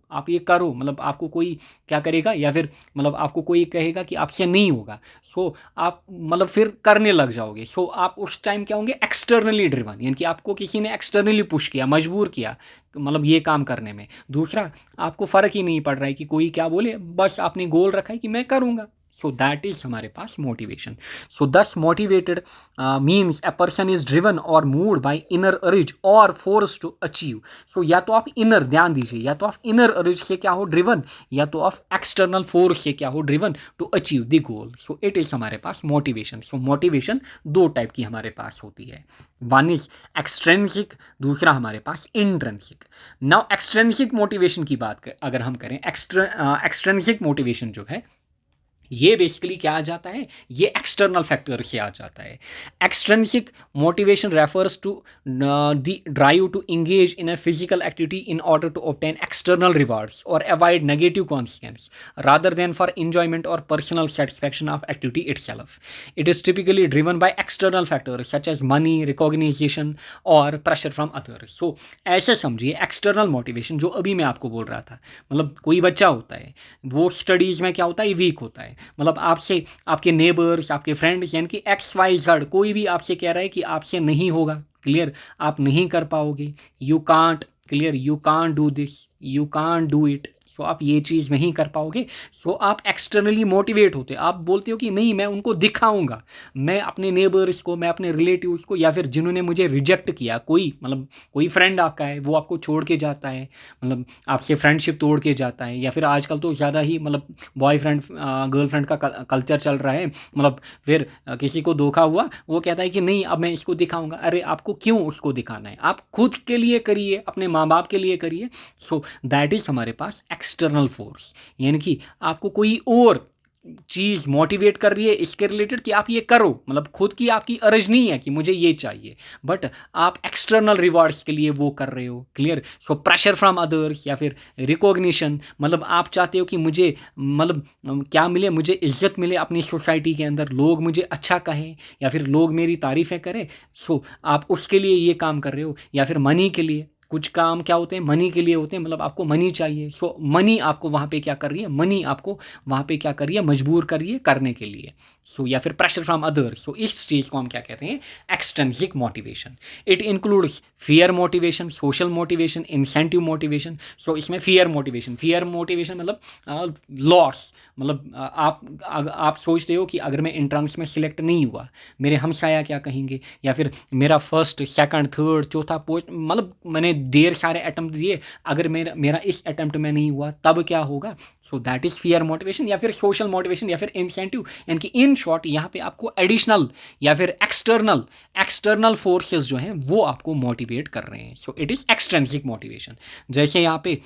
मतलब आपको कोई क्या करेगा, या फिर मतलब आपको कोई कहेगा कि आपसे नहीं होगा, सो आप मतलब फिर करने लग जाओगे। सो आप उस टाइम क्या होंगे, एक्सटर्नली ड्रिवन, यानी कि आपको किसी ने एक्सटर्नली पुश किया, मजबूर किया मतलब ये काम करने में। दूसरा, आपको फ़र्क ही नहीं पड़ रहा है कि कोई क्या बोले, बस आपने गोल रखा है कि मैं करूँगा। सो दैट इज हमारे पास मोटिवेशन। सो दस motivated means a person is driven और मूव्ड बाय इनर अर्ज और फोर्स टू अचीव। सो या तो आप इनर, ध्यान दीजिए, या तो आप इनर अर्ज से क्या हो ड्रिवन, या तो आप एक्सटर्नल फोर्स से क्या हो driven to achieve the goal. So it is हमारे पास मोटिवेशन। सो मोटिवेशन दो टाइप की हमारे पास होती है, वन इज एक्सट्रेंसिक, दूसरा हमारे पास इंट्रेंसिक। नाउ एक्सट्रेंसिक मोटिवेशन की बात अगर हम करें, एक्सट्रेंसिक मोटिवेशन जो है ये बेसिकली क्या आ जाता है, ये एक्सटर्नल फैक्टर से आ जाता है। Extrinsic motivation refers to the drive to engage in a physical activity in order to obtain external rewards और avoid negative consequence rather than for enjoyment और personal satisfaction of activity itself. It is typically driven by external factors such as money, recognition और pressure from others. So ऐसे समझिए external motivation जो अभी मैं आपको बोल रहा था, मतलब कोई बच्चा होता है, वो स्टडीज़ में क्या होता है, वीक होता है, मतलब आपसे आपके नेबर्स, आपके फ्रेंड्स, यानी कि XYZ कोई भी आपसे कह रहा है कि आपसे नहीं होगा, क्लियर, आप नहीं कर पाओगे, you can't, clear, you can't do this, you can't do it, so आप ये चीज़ नहीं कर पाओगे। सो आप एक्सटर्नली मोटिवेट होते हो, आप बोलते हो कि नहीं मैं उनको दिखाऊंगा, मैं अपने नेबर्स को, मैं अपने रिलेटिव्स को, या फिर जिन्होंने मुझे रिजेक्ट किया, कोई मतलब कोई फ्रेंड आपका है वो आपको छोड़ के जाता है, मतलब आपसे फ्रेंडशिप तोड़ के जाता है, या फिर आजकल तो ज़्यादा ही मतलब बॉयफ्रेंड गर्लफ्रेंड का कल्चर चल रहा है, मतलब फिर किसी को धोखा हुआ, वो कहता है कि नहीं अब मैं इसको दिखाऊंगा। अरे आपको क्यों उसको दिखाना है, आप खुद के लिए करिए, अपने माँ बाप के लिए करिए। सो दैट इज़ हमारे पास एक्सटर्नल फोर्स, यानी कि आपको कोई और चीज़ मोटिवेट कर रही है इसके रिलेटेड कि आप ये करो, मतलब खुद की आपकी अर्ज नहीं है कि मुझे ये चाहिए, बट आप एक्सटर्नल रिवॉर्ड्स के लिए वो कर रहे हो, clear. So pressure from others या फिर रिकॉग्निशन, मतलब आप चाहते हो कि मुझे मतलब क्या मिले, मुझे इज्जत मिले अपनी सोसाइटी के अंदर, लोग मुझे अच्छा कहें या फिर लोग मेरी तारीफ़ें करें। सो आप उसके लिए ये काम कर रहे हो, या फिर मनी के लिए, कुछ काम क्या होते हैं, मनी के लिए होते हैं, मतलब आपको मनी चाहिए। सो मनी आपको वहाँ पे क्या कर रही है, मनी आपको वहाँ पे क्या कर रही है, मजबूर कर रही है करने के लिए। सो या फिर प्रेशर फ्रॉम अदर्स। सो इस चीज़ को हम क्या कहते हैं, extrinsic motivation. It includes fear motivation, social motivation, incentive motivation. So इसमें फियर मोटिवेशन मतलब लॉस, मतलब आप सोचते हो कि अगर मैं एंट्रेंस में सिलेक्ट नहीं हुआ, मेरे हमसाया क्या कहेंगे, या फिर मेरा फर्स्ट सेकंड थर्ड चौथा पोस्ट मतलब मैंने ढेर सारे अटैम्प्ट दिए, अगर मेरा मेरा इस अटैम्प्ट में नहीं हुआ तब क्या होगा। सो दैट इज़ फियर मोटिवेशन या फिर सोशल मोटिवेशन या फिर इंसेंटिव। यानी कि इन शॉर्ट यहाँ पे आपको एडिशनल या फिर एक्सटर्नल फोर्सेस जो हैं वो आपको मोटिवेट कर रहे हैं। So it is extrinsic motivation. जैसे यहाँ पे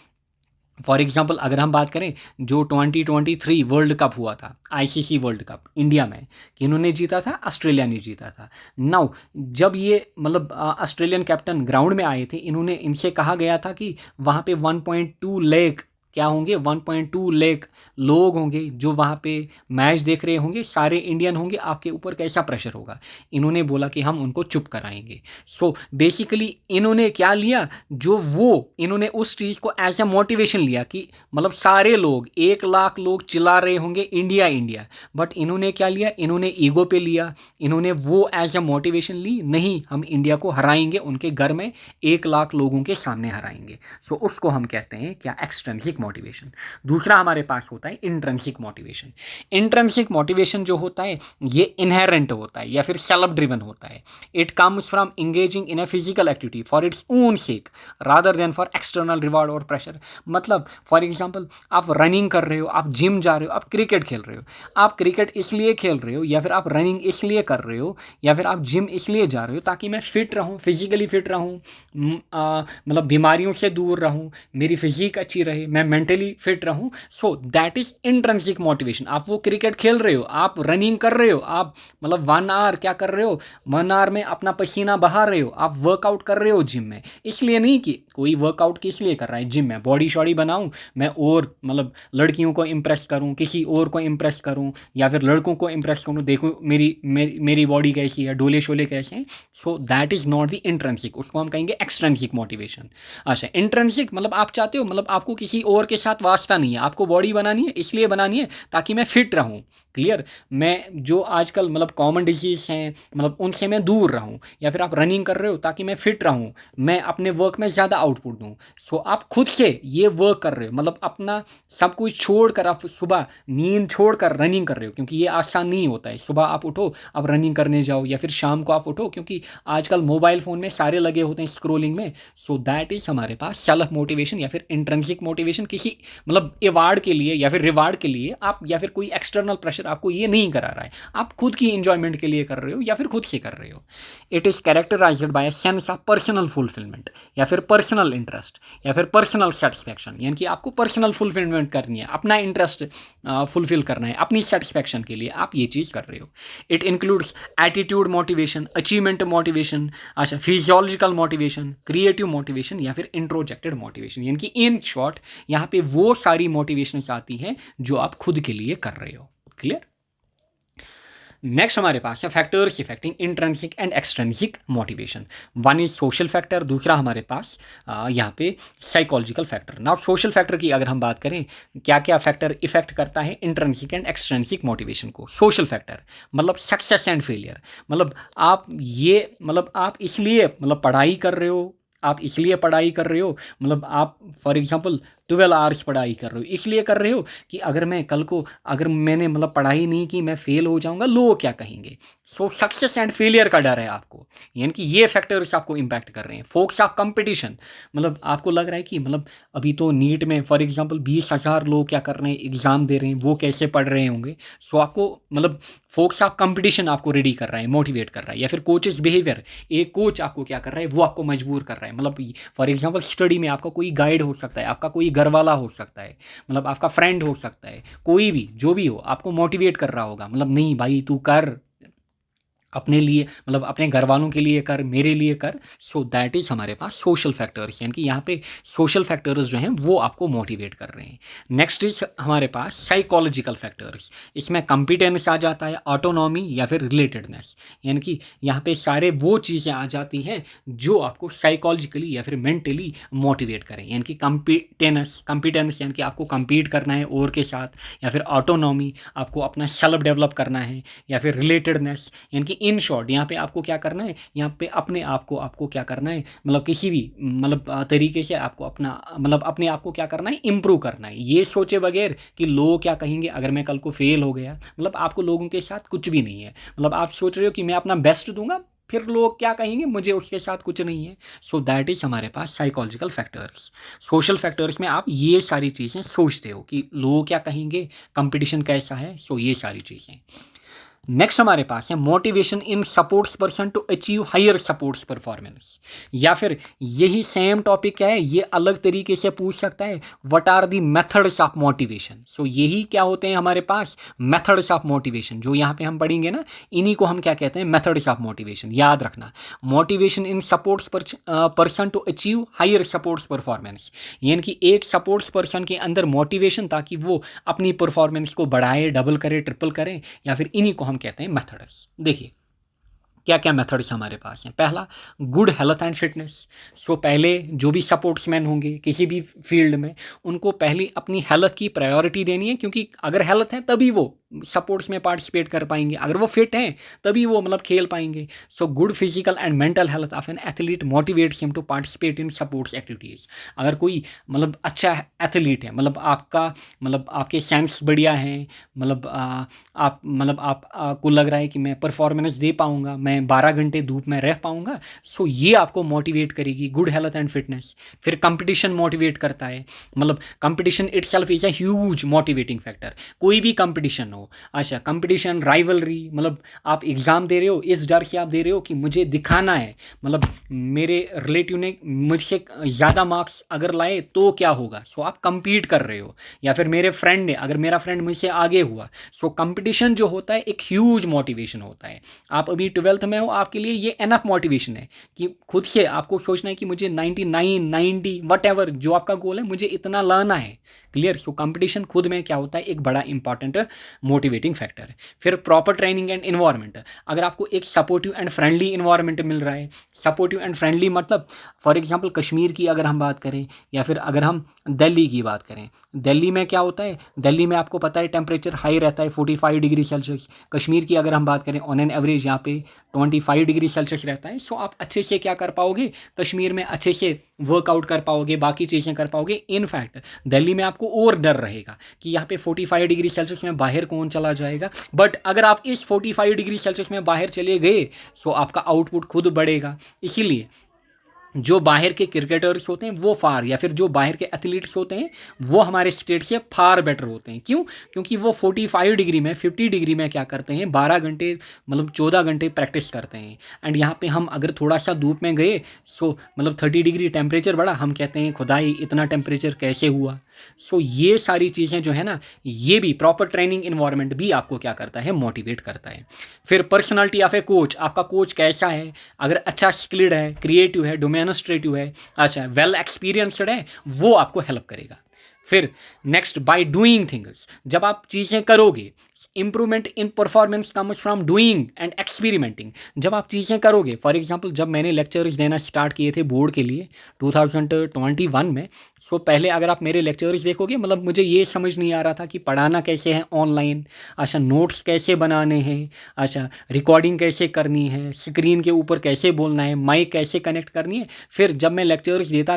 फॉर एग्जाम्पल अगर हम बात करें जो 2023 वर्ल्ड कप हुआ था, आईसीसी वर्ल्ड कप इंडिया में, कि इन्होंने जीता था, ऑस्ट्रेलिया ने जीता था। नाउ जब ये मतलब ऑस्ट्रेलियन कैप्टन ग्राउंड में आए थे, इन्होंने इनसे कहा गया था कि वहाँ पे 1.2 लाख क्या होंगे, 1.2 लाख लोग होंगे जो वहाँ पे मैच देख रहे होंगे, सारे इंडियन होंगे, आपके ऊपर कैसा प्रेशर होगा। इन्होंने बोला कि हम उनको चुप कराएंगे। सो बेसिकली इन्होंने क्या लिया, जो वो इन्होंने उस चीज़ को एज ए मोटिवेशन लिया कि मतलब सारे लोग 1 लाख लोग चिल्ला रहे होंगे इंडिया इंडिया, बट इन्होंने क्या लिया, इन्होंने ईगो पे लिया, इन्होंने वो एज ए मोटिवेशन ली, नहीं हम इंडिया को हराएंगे, उनके घर में 1 लाख लोगों के सामने हराएंगे। सो उसको हम कहते हैं क्या, एक्सट्रिंसिक मोटिवेशन। दूसरा हमारे पास होता है इंट्रिंसिक मोटिवेशन। इंट्रिंसिक मोटिवेशन जो होता है ये इनहेरेंट होता है या फिर सेल्फ ड्रिवन होता है। It comes from engaging in a physical activity for its own sec rather than for external reward और प्रेशर। मतलब फॉर एग्जांपल आप रनिंग कर रहे हो, आप जिम जा रहे हो, आप क्रिकेट खेल रहे हो। आप क्रिकेट इसलिए खेल रहे हो या फिर आप रनिंग इसलिए कर रहे हो या फिर आप जिम इसलिए जा रहे हो ताकि मैं फिट रहूँ, फिजिकली फिट रहूँ, मतलब बीमारियों से दूर रहूँ, मेरी फिजिक अच्छी रहे, मैं मेंटली फिट रहूँ। सो दैट इज़ इंट्रिंसिक मोटिवेशन। आप वो क्रिकेट खेल रहे हो, आप रनिंग कर रहे हो, आप मतलब 1 आवर क्या कर रहे हो, 1 आवर में अपना पसीना बहा रहे हो, आप वर्कआउट कर रहे हो जिम में। इसलिए नहीं कि कोई वर्कआउट किस लिए कर रहा है जिम में, बॉडी शॉडी बनाऊँ मैं और मतलब लड़कियों को इम्प्रेस करूँ, किसी और को इम्प्रेस करूँ या फिर लड़कों को इम्प्रेस करूँ, देखो मेरी बॉडी कैसी है, डोले शोले कैसे हैं। सो that is not the intrinsic, उसको हम कहेंगे एक्सट्रिंसिक मोटिवेशन। अच्छा, इंट्रिंसिक मतलब आप चाहते हो, मतलब आपको किसी और के साथ वास्ता नहीं है, आपको बॉडी बनानी है इसलिए बनानी है ताकि मैं फिट रहूँ। क्लियर, मैं जो आजकल मतलब कॉमन डिजीज हैं मतलब उनसे मैं दूर रहूँ, या फिर आप रनिंग कर रहे हो ताकि मैं फिट रहूँ, मैं अपने वर्क में ज़्यादा आउटपुट दूँ। सो आप खुद से ये वर्क कर रहे हो, मतलब अपना सब कुछ छोड़ कर आप सुबह नींद छोड़ कर रनिंग कर रहे हो, क्योंकि ये आसान नहीं होता है। सुबह आप उठो, आप रनिंग करने जाओ, या फिर शाम को आप उठो, क्योंकि आजकल मोबाइल फ़ोन में सारे लगे होते हैं स्क्रोलिंग में। सो दैट इज़ हमारे पास सेल्फ मोटिवेशन या फिर इंट्रिंसिक मोटिवेशन। किसी मतलब अवार्ड के लिए या फिर रिवार्ड के लिए आप या फिर कोई एक्सटर्नल प्रेशर आपको ये नहीं करा रहा है, आप खुद की इंजॉयमेंट के लिए कर रहे हो या फिर खुद से कर रहे हो। It is characterised by sense of personal fulfilment या फिर पर्सनल इंटरेस्ट या फिर पर्सनल सेटिस्फैक्शन। यानी कि आपको पर्सनल फुलफिलमेंट करनी है, अपना इंटरेस्ट फुलफिल करना है, अपनी सेटिस्फैक्शन के लिए आप ये चीज़ कर रहे हो। It includes attitude motivation, achievement motivation, अच्छा फिजियोलॉजिकल मोटिवेशन, क्रिएटिव मोटिवेशन या फिर इंट्रोजेक्टेड मोटिवेशन। यानी कि इन शॉर्ट यहाँ पे वो सारी मोटिवेशंस आती हैं जो आप खुद के लिए कर रहे हो। क्लियर। नेक्स्ट हमारे पास है factors affecting intrinsic and extrinsic motivation. One is social factor, दूसरा हमारे पास यहाँ पे psychological factor. Now social factor की अगर हम बात करें, क्या क्या फैक्टर इफेक्ट करता है इंट्रिंसिक एंड एक्सट्रिंसिक मोटिवेशन को। सोशल फैक्टर मतलब सक्सेस एंड फेलियर, मतलब आप इसलिए मतलब पढ़ाई कर रहे हो, आप इसलिए पढ़ाई कर रहे हो, मतलब आप फॉर एग्जांपल 12 आवर्स पढ़ाई कर रहे हो, इसलिए कर रहे हो कि अगर मैं कल को अगर मैंने मतलब पढ़ाई नहीं की, मैं फेल हो जाऊंगा, लोग क्या कहेंगे। सो सक्सेस एंड फेलियर का डर है आपको, यानी कि ये फैक्टर्स आपको इम्पैक्ट कर रहे हैं। फोकस ऑफ कंपटीशन, मतलब आपको लग रहा है कि मतलब अभी तो नीट में फॉर एग्जांपल 20,000 लोग क्या कर रहे हैं, एग्ज़ाम दे रहे हैं, वो कैसे पढ़ रहे होंगे। सो आपको मतलब फोकस ऑफ कंपटीशन आपको रेडी कर रहा है, मोटिवेट कर रहा है। या फिर कोचेस बिहेवियर, एक कोच आपको क्या कर रहा है, वो आपको मजबूर कर रहा है। मतलब फॉर एग्जांपल स्टडी में आपका कोई गाइड हो सकता है, आपका कोई घर वाला हो सकता है, मतलब आपका फ्रेंड हो सकता है, कोई भी जो भी हो आपको मोटिवेट कर रहा होगा, मतलब नहीं भाई तू कर, अपने लिए मतलब अपने घर वालों के लिए कर, मेरे लिए कर। सो दैट इज़ हमारे पास सोशल फैक्टर्स, यानी कि यहाँ पे सोशल फैक्टर्स जो हैं वो आपको मोटिवेट कर रहे हैं। नेक्स्ट इज हमारे पास साइकोलॉजिकल फैक्टर्स, इसमें कॉम्पिटेंस आ जाता है, ऑटोनॉमी या फिर रिलेटेडनेस, यानी कि यहाँ पे सारे वो चीज़ें आ जाती हैं जो आपको साइकोलॉजिकली या फिर मेंटली मोटिवेट करें। यानी कि कॉम्पिटेंस यानी कि आपको कम्पीट करना है और के साथ, या फिर ऑटोनॉमी आपको अपना सेल्फ डेवलप करना है, या फिर रिलेटेडनेस यानी कि इन शॉर्ट यहाँ पे आपको क्या करना है, यहाँ पे अपने आप को आपको क्या करना है, मतलब किसी भी मतलब तरीके से आपको अपना मतलब अपने आप को क्या करना है, इम्प्रूव करना है, ये सोचे बगैर कि लोग क्या कहेंगे अगर मैं कल को फेल हो गया। मतलब आपको लोगों के साथ कुछ भी नहीं है, मतलब आप सोच रहे हो कि मैं अपना बेस्ट दूंगा, फिर लोग क्या कहेंगे, मुझे उसके साथ कुछ नहीं है। सो दैट इज़ हमारे पास साइकोलॉजिकल फैक्टर्स। सोशल फैक्टर्स में आप ये सारी चीज़ें सोचते हो कि लोग क्या कहेंगे, कंपटीशन कैसा है, सो ये सारी चीज़ें। नेक्स्ट हमारे पास है motivation in sports person to achieve higher sports performance, या फिर यही सेम टॉपिक क्या है, ये अलग तरीके से पूछ सकता है, what are the methods of motivation. So यही क्या होते हैं हमारे पास मेथड्स ऑफ मोटिवेशन, जो यहाँ पे हम पढ़ेंगे ना, इन्हीं को हम क्या कहते हैं, मेथड्स ऑफ मोटिवेशन। याद रखना, motivation in sports person to achieve higher sports performance, यानी कि एक सपोर्ट्स पर्सन के अंदर मोटिवेशन ताकि वो अपनी परफॉर्मेंस को बढ़ाए, डबल करे, ट्रिपल करे, या फिर इन्हीं को हम कहते हैं मेथड्स। देखिए क्या क्या मेथड्स हमारे पास हैं। पहला, गुड हेल्थ एंड फिटनेस। सो पहले जो भी सपोर्ट्समैन होंगे किसी भी फील्ड में, उनको पहले अपनी हेल्थ की प्रायोरिटी देनी है, क्योंकि अगर हेल्थ है तभी वो सपोर्ट्स में पार्टिसिपेट कर पाएंगे, अगर वो फिट हैं तभी वो मतलब खेल पाएंगे। So good physical and mental health of an athlete motivates him to participate in sports activities. अगर कोई मतलब अच्छा एथलीट है, मतलब आपके सेंस बढ़िया हैं, आपको लग रहा है कि मैं परफॉर्मेंस दे पाऊंगा, मैं 12 घंटे धूप में रह पाऊंगा, सो ये आपको मोटिवेट करेगी, गुड हेल्थ एंड फिटनेस। फिर कंपटीशन मोटिवेट करता है, मतलब competition itself is a huge motivating factor. कोई भी कंपटीशन हो, अच्छा कंपटीशन, राइवलरी, मतलब आप एग्ज़ाम दे रहे हो, इस डर से आप दे रहे हो कि मुझे दिखाना है, मतलब मेरे रिलेटिव ने मुझसे ज़्यादा मार्क्स अगर लाए तो क्या होगा, सो आप compete कर रहे हो। या फिर मेरे फ्रेंड ने, अगर मेरा फ्रेंड मुझसे आगे हुआ, सो कंपटीशन जो होता है एक ह्यूज मोटिवेशन होता है। आप अभी 12th में हो, आपके लिए ये एनफ मोटिवेशन है कि खुद से आपको सोचना है कि मुझे 99, 90 वट एवर जो आपका गोल है, मुझे इतना लाना है। क्लियर। सो कंपटीशन खुद में क्या होता है, एक बड़ा इंपॉर्टेंट मोटिवेटिंग फैक्टर है। फिर प्रॉपर ट्रेनिंग एंड इन्वायरमेंट, अगर आपको एक सपोर्टिव एंड फ्रेंडली इन्वायरमेंट मिल रहा है, सपोर्टिव एंड फ्रेंडली मतलब फॉर एग्जांपल कश्मीर की अगर हम बात करें, या फिर अगर हम दिल्ली की बात करें, दिल्ली में क्या होता है, दिल्ली में आपको पता है टेम्परेचर हाई रहता है 45 डिग्री सेल्सियस। कश्मीर की अगर हम बात करें, ऑन एन एवरेज यहाँ पे 25 डिग्री सेल्सियस रहता है। सो आप अच्छे से क्या कर पाओगे, कश्मीर में अच्छे से वर्कआउट कर पाओगे, बाकी चीज़ें कर पाओगे। इनफैक्ट दिल्ली में आपको और डर रहेगा कि यहाँ पे 45 डिग्री सेल्सियस में बाहर कौन चला जाएगा। बट अगर आप इस 45 डिग्री सेल्सियस में बाहर चले गए, सो आपका आउटपुट खुद बढ़ेगा। इसीलिए जो बाहर के क्रिकेटर्स होते हैं वो फार, या फिर जो बाहर के एथलीट्स होते हैं वो हमारे स्टेट से फार बेटर होते हैं। क्यों? क्योंकि वो 45 डिग्री में, 50 डिग्री में क्या करते हैं, 12 घंटे मतलब 14 घंटे प्रैक्टिस करते हैं। एंड यहाँ पे हम अगर थोड़ा सा धूप में गए, सो मतलब 30 डिग्री टेम्परेचर बढ़ा, हम कहते हैं खुदाई इतना टेम्परेचर कैसे हुआ। सो ये सारी चीज़ें जो है ना, ये भी प्रॉपर ट्रेनिंग इन्वायरमेंट भी आपको क्या करता है, मोटिवेट करता है। फिर पर्सनालिटी ऑफ ए कोच, आपका कोच कैसा है, अगर अच्छा स्किल्ड है, क्रिएटिव है, डोमेनस्ट्रेटिव है, अच्छा वेल एक्सपीरियंसड है, वो आपको हेल्प करेगा। फिर नेक्स्ट, बाय डूइंग थिंग्स, जब आप चीज़ें करोगे, improvement in performance comes from doing and experimenting. जब आप चीज़ें करोगे, फॉर एग्जांपल जब मैंने लेक्चर्स देना स्टार्ट किए थे बोर्ड के लिए 2021 में, सो पहले अगर आप मेरे लेक्चर्स देखोगे, मतलब मुझे ये समझ नहीं आ रहा था कि पढ़ाना कैसे है ऑनलाइन, अच्छा नोट्स कैसे बनाने हैं, अच्छा रिकॉर्डिंग कैसे करनी है, स्क्रीन के ऊपर कैसे बोलना है, माइक कैसे कनेक्ट करनी है। फिर जब मैं लेक्चर्स देता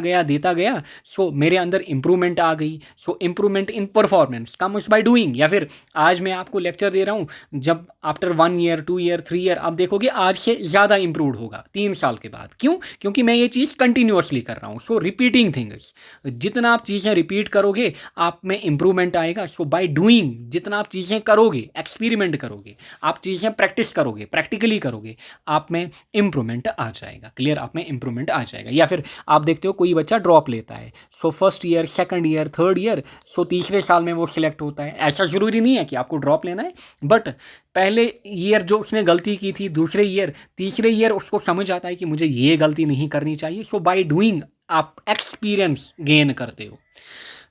गया, सो मेरे अंदर इंप्रूवमेंट आ गई। So improvement in performance comes by doing. या फिर आज मैं आपको लेक्चर दे रहा हूँ, जब आफ्टर 1 ईयर, 2 ईयर, 3 ईयर आप देखोगे आज से ज़्यादा इंप्रूव होगा 3 साल के बाद। क्यों? क्योंकि मैं ये चीज़ कंटिन्यूअसली कर रहा हूँ। सो रिपीटिंग थिंग्स, जितना आप चीज़ें रिपीट करोगे आप में इंप्रूवमेंट आएगा। सो बाय डूइंग, जितना आप चीज़ें करोगे, एक्सपेरिमेंट करोगे, आप चीज़ें प्रैक्टिस करोगे, प्रैक्टिकली करोगे, आप में इंप्रूवमेंट आ जाएगा। क्लियर, आप में इंप्रूवमेंट आ जाएगा। या फिर आप देखते हो कोई बच्चा ड्रॉप लेता है, so first year, second year, third year, so तीसरे साल में वो सिलेक्ट होता है। ऐसा ज़रूरी नहीं है कि आपको ड्रॉप लेना है, बट पहले ईयर जो उसने गलती की थी, दूसरे ईयर, तीसरे ईयर उसको समझ आता है कि मुझे ये गलती नहीं करनी चाहिए। सो बाय डूइंग आप एक्सपीरियंस गेन करते हो।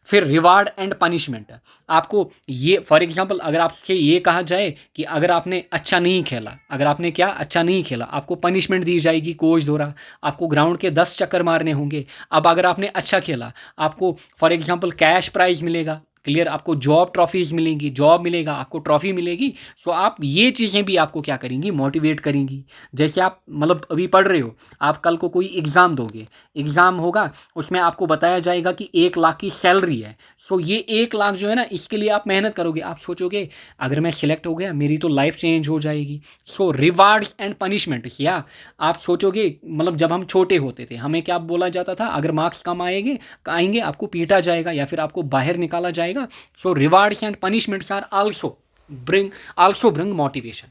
फिर रिवार्ड एंड पनिशमेंट, आपको ये फॉर एग्जांपल अगर आपसे ये कहा जाए कि अगर आपने अच्छा नहीं खेला, अगर आपने क्या अच्छा नहीं खेला, आपको पनिशमेंट दी जाएगी कोच द्वारा, आपको ग्राउंड के 10 चक्कर मारने होंगे। अब अगर आपने अच्छा खेला, आपको फॉर एग्जांपल कैश प्राइज मिलेगा, क्लियर, आपको जॉब ट्रॉफीज़ मिलेंगी, जॉब मिलेगा, आपको ट्रॉफी मिलेगी। सो आप ये चीज़ें भी आपको क्या करेंगी, मोटिवेट करेंगी। जैसे आप मतलब अभी पढ़ रहे हो, आप कल को कोई एग्ज़ाम दोगे, एग्ज़ाम होगा, उसमें आपको बताया जाएगा कि 1 लाख की सैलरी है। सो ये 1 लाख जो है ना, इसके लिए आप मेहनत करोगे, आप सोचोगे अगर मैं सिलेक्ट हो गया मेरी तो लाइफ चेंज हो जाएगी। सो रिवार्ड्स एंड पनिशमेंट, या आप सोचोगे मतलब जब हम छोटे होते थे हमें क्या बोला जाता था, अगर मार्क्स कम आएंगे आपको पीटा जाएगा या फिर आपको बाहर निकाला जाएगा। So rewards and punishments are also bring motivation.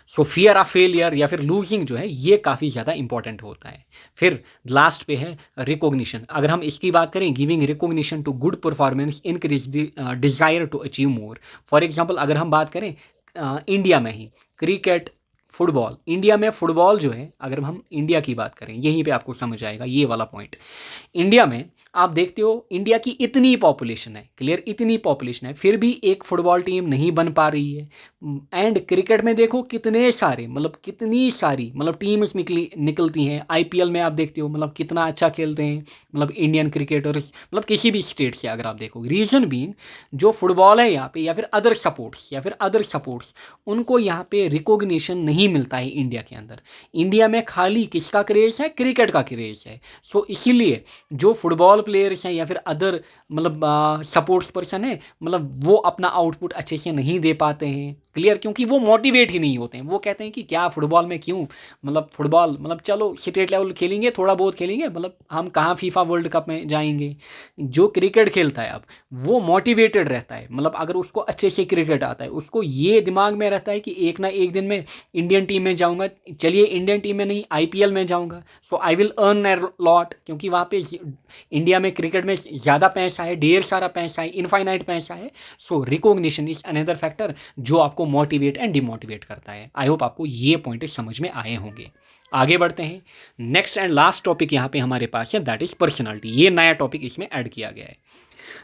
So fear of failure या फिर लूजिंग जो है ये काफ़ी ज़्यादा इंपॉर्टेंट होता है। फिर लास्ट पे है रिकॉग्निशन। अगर हम इसकी बात करें, giving recognition to good performance increase the desire to achieve more. For example अगर हम बात करें इंडिया में ही क्रिकेट, फुटबॉल, इंडिया में फुटबॉल जो है, अगर हम इंडिया की बात करें यहीं पे आपको समझ आएगा ये वाला पॉइंट। इंडिया में आप देखते हो इंडिया की इतनी पॉपुलेशन है, क्लियर, इतनी पॉपुलेशन है, फिर भी एक फुटबॉल टीम नहीं बन पा रही है। एंड क्रिकेट में देखो कितने सारे कितनी सारी टीम्स निकलती हैं। आईपीएल में आप देखते हो कितना अच्छा खेलते हैं इंडियन क्रिकेटर्स, किसी भी स्टेट से अगर आप देखो। रीज़न बीइंग जो फुटबॉल है यहाँ पे या फिर अदर सपोर्ट्स उनको यहाँ पे रिकॉग्निशन नहीं मिलता है इंडिया के अंदर। इंडिया में खाली किसका क्रेज़ है, क्रिकेट का क्रेज़ है। सो इसीलिए जो फुटबॉल प्लेयर्स हैं या फिर अदर सपोर्ट्स पर्सन है वो अपना आउटपुट अच्छे से नहीं दे पाते हैं, क्लियर, क्योंकि वो मोटिवेट ही नहीं होते हैं। वो कहते हैं कि क्या फुटबॉल में क्यों, फुटबॉल चलो स्टेट लेवल खेलेंगे, थोड़ा बहुत खेलेंगे, हम कहाँ फीफा वर्ल्ड कप में जाएंगे। जो क्रिकेट खेलता है अब वो मोटिवेटेड रहता है, अगर उसको अच्छे से क्रिकेट आता है, उसको ये दिमाग में रहता है कि एक ना एक दिन मैं इंडियन टीम में जाऊँगा, चलिए इंडियन टीम में नहीं आईपीएल में जाऊँगा, so I will earn a lot, क्योंकि वहाँ पे इंडिया में क्रिकेट में ज़्यादा पैसा है, ढेर सारा पैसा है, इनफाइनाइट पैसा है। सो रिकॉग्निशन इज अनदर फैक्टर जो आपको मोटिवेट एंड डिमोटिवेट करता है। आई होप आपको ये पॉइंट समझ में आए होंगे। आगे बढ़ते हैं, नेक्स्ट एंड लास्ट टॉपिक यहाँ पे हमारे पास है, दैट इज पर्सनालिटी। ये नया टॉपिक इसमें ऐड किया गया है।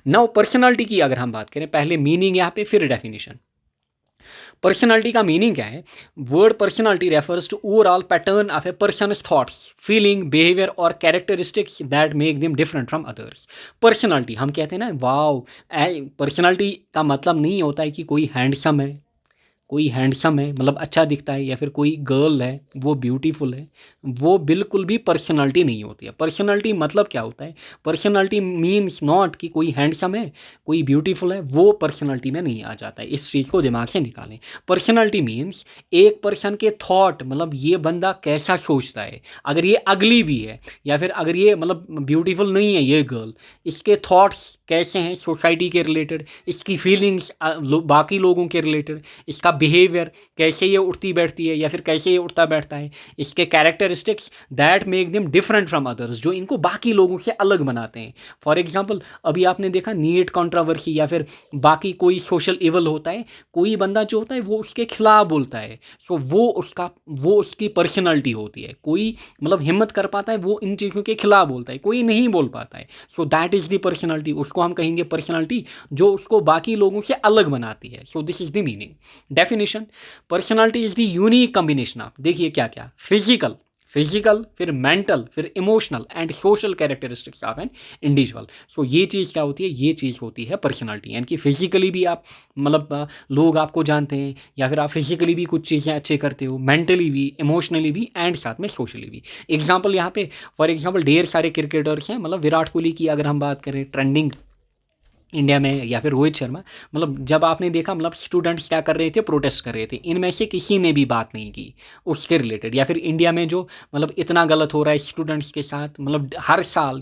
नाउ पर्सनालिटी की अगर हम बात करें, पहले मीनिंग यहाँ पे फिर डेफिनेशन। पर्सनालिटी का मीनिंग क्या है? Word personality refers to overall pattern of a person's thoughts, feeling, behaviour और characteristics that make them different from others. Personality हम कहते हैं ना, वाओ, पर्सनालिटी का मतलब नहीं होता है कि कोई हैंडसम है, अच्छा दिखता है, या फिर कोई गर्ल है वो ब्यूटीफुल है, वो बिल्कुल भी पर्सनालिटी नहीं होती है। पर्सनालिटी मतलब क्या होता है? पर्सनालिटी मीन्स नॉट कि कोई हैंडसम है, कोई ब्यूटीफुल है, वो पर्सनालिटी में नहीं आ जाता है। इस चीज़ को दिमाग से निकालें। पर्सनालिटी मीन्स एक पर्सन के थॉट, ये बंदा कैसा सोचता है। अगर ये अगली भी है या फिर अगर ये ब्यूटीफुल नहीं है ये गर्ल, इसके थॉट्स कैसे हैं सोसाइटी के रिलेटेड, इसकी फीलिंग्स बाकी लोगों के रिलेटेड, इसका बिहेवियर कैसे ये उठती बैठती है या फिर कैसे ये उठता बैठता है, इसके characteristics that make them different from others, जो इनको बाकी लोगों से अलग बनाते हैं। फॉर एग्जांपल अभी आपने देखा नीट कंट्रोवर्सी या फिर बाकी कोई सोशल इवल होता है, कोई बंदा जो होता है वो उसके खिलाफ बोलता है, सो वो उसकी पर्सनैलिटी होती है। कोई हिम्मत कर पाता है वो इन चीज़ों के खिलाफ बोलता है, कोई नहीं बोल पाता है। So that is the personality, उसको हम कहेंगे पर्सनैलिटी जो उसको बाकी लोगों से अलग बनाती है। So this is the meaning. Definition, personality is the unique combination of, देखिए क्या क्या, फिजिकल, फिर मेंटल, फिर emotional and social characteristics of an individual. So ये चीज़ क्या होती है? ये चीज़ होती है पर्सनालिटी, यानी कि फिजिकली भी आप लोग आपको जानते हैं, या फिर आप फिजिकली भी कुछ चीज़ें अच्छे करते हो, मेंटली भी, इमोशनली भी एंड साथ में सोशली भी। एग्जाम्पल यहाँ पे फॉर एग्जाम्पल ढेर सारे क्रिकेटर्स हैं, विराट कोहली की अगर हम बात करें ट्रेंडिंग इंडिया में, या फिर रोहित शर्मा, जब आपने देखा स्टूडेंट्स क्या कर रहे थे, प्रोटेस्ट कर रहे थे, इनमें से किसी ने भी बात नहीं की उसके रिलेटेड। या फिर इंडिया में जो इतना गलत हो रहा है स्टूडेंट्स के साथ, हर साल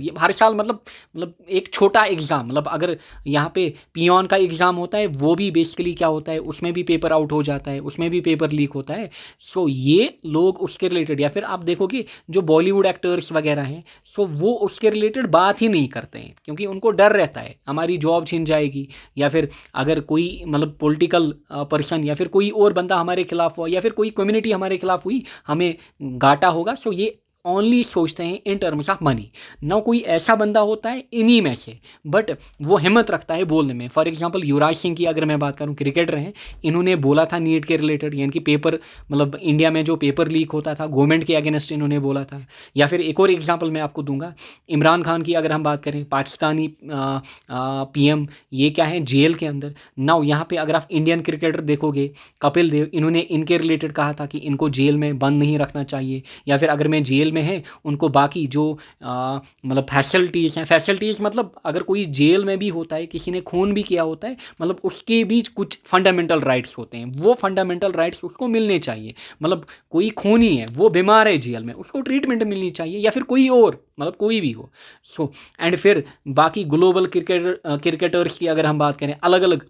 एक छोटा एग्ज़ाम, अगर यहाँ पे पियोन का एग्ज़ाम होता है, वो भी बेसिकली क्या होता है, उसमें भी पेपर आउट हो जाता है, उसमें भी पेपर लीक होता है। सो ये लोग उसके रिलेटेड, या फिर आप देखोगे जो बॉलीवुड एक्टर्स वगैरह हैं, सो वो उसके रिलेटेड बात ही नहीं करते हैं, क्योंकि उनको डर रहता है हमारी जॉब छीन जाएगी, या फिर अगर कोई पॉलिटिकल पर्सन या फिर कोई और बंदा हमारे खिलाफ हुआ, या फिर कोई कम्युनिटी हमारे खिलाफ हुई, हमें घाटा होगा। सो ये ओनली सोचते हैं इन टर्म्स ऑफ मनी। ना कोई ऐसा बंदा होता है इन्हीं में से, बट वो हिम्मत रखता है बोलने में। फॉर एग्जांपल युवराज सिंह की अगर मैं बात करूं, क्रिकेटर हैं, इन्होंने बोला था नीट के रिलेटेड, यानी कि पेपर मतलब इंडिया में जो पेपर लीक होता था गवर्नमेंट के अगेंस्ट इन्होंने बोला था। या फिर एक और एग्जांपल मैं आपको दूंगा, इमरान खान की अगर हम बात करें, पाकिस्तानी पीएम, ये क्या है जेल के अंदर। नाउ यहाँ पे अगर आप इंडियन क्रिकेटर देखोगे, कपिल देव, इन्होंने इनके रिलेटेड कहा था कि इनको जेल में बंद नहीं रखना चाहिए, या फिर अगर मैं जेल में है उनको बाकी जो मतलब फैसिलिटीज़ हैं, फैसिलिटीज़ मतलब अगर कोई जेल में भी होता है, किसी ने खून भी किया होता है, मतलब उसके भी कुछ फंडामेंटल राइट्स होते हैं, वो फंडामेंटल राइट्स उसको मिलने चाहिए। मतलब कोई खूनी है, वो बीमार है जेल में, उसको ट्रीटमेंट मिलनी चाहिए, या फिर कोई और मतलब कोई भी हो। सो एंड फिर बाकी ग्लोबल क्रिकेटर्स की अगर हम बात करें, अलग अलग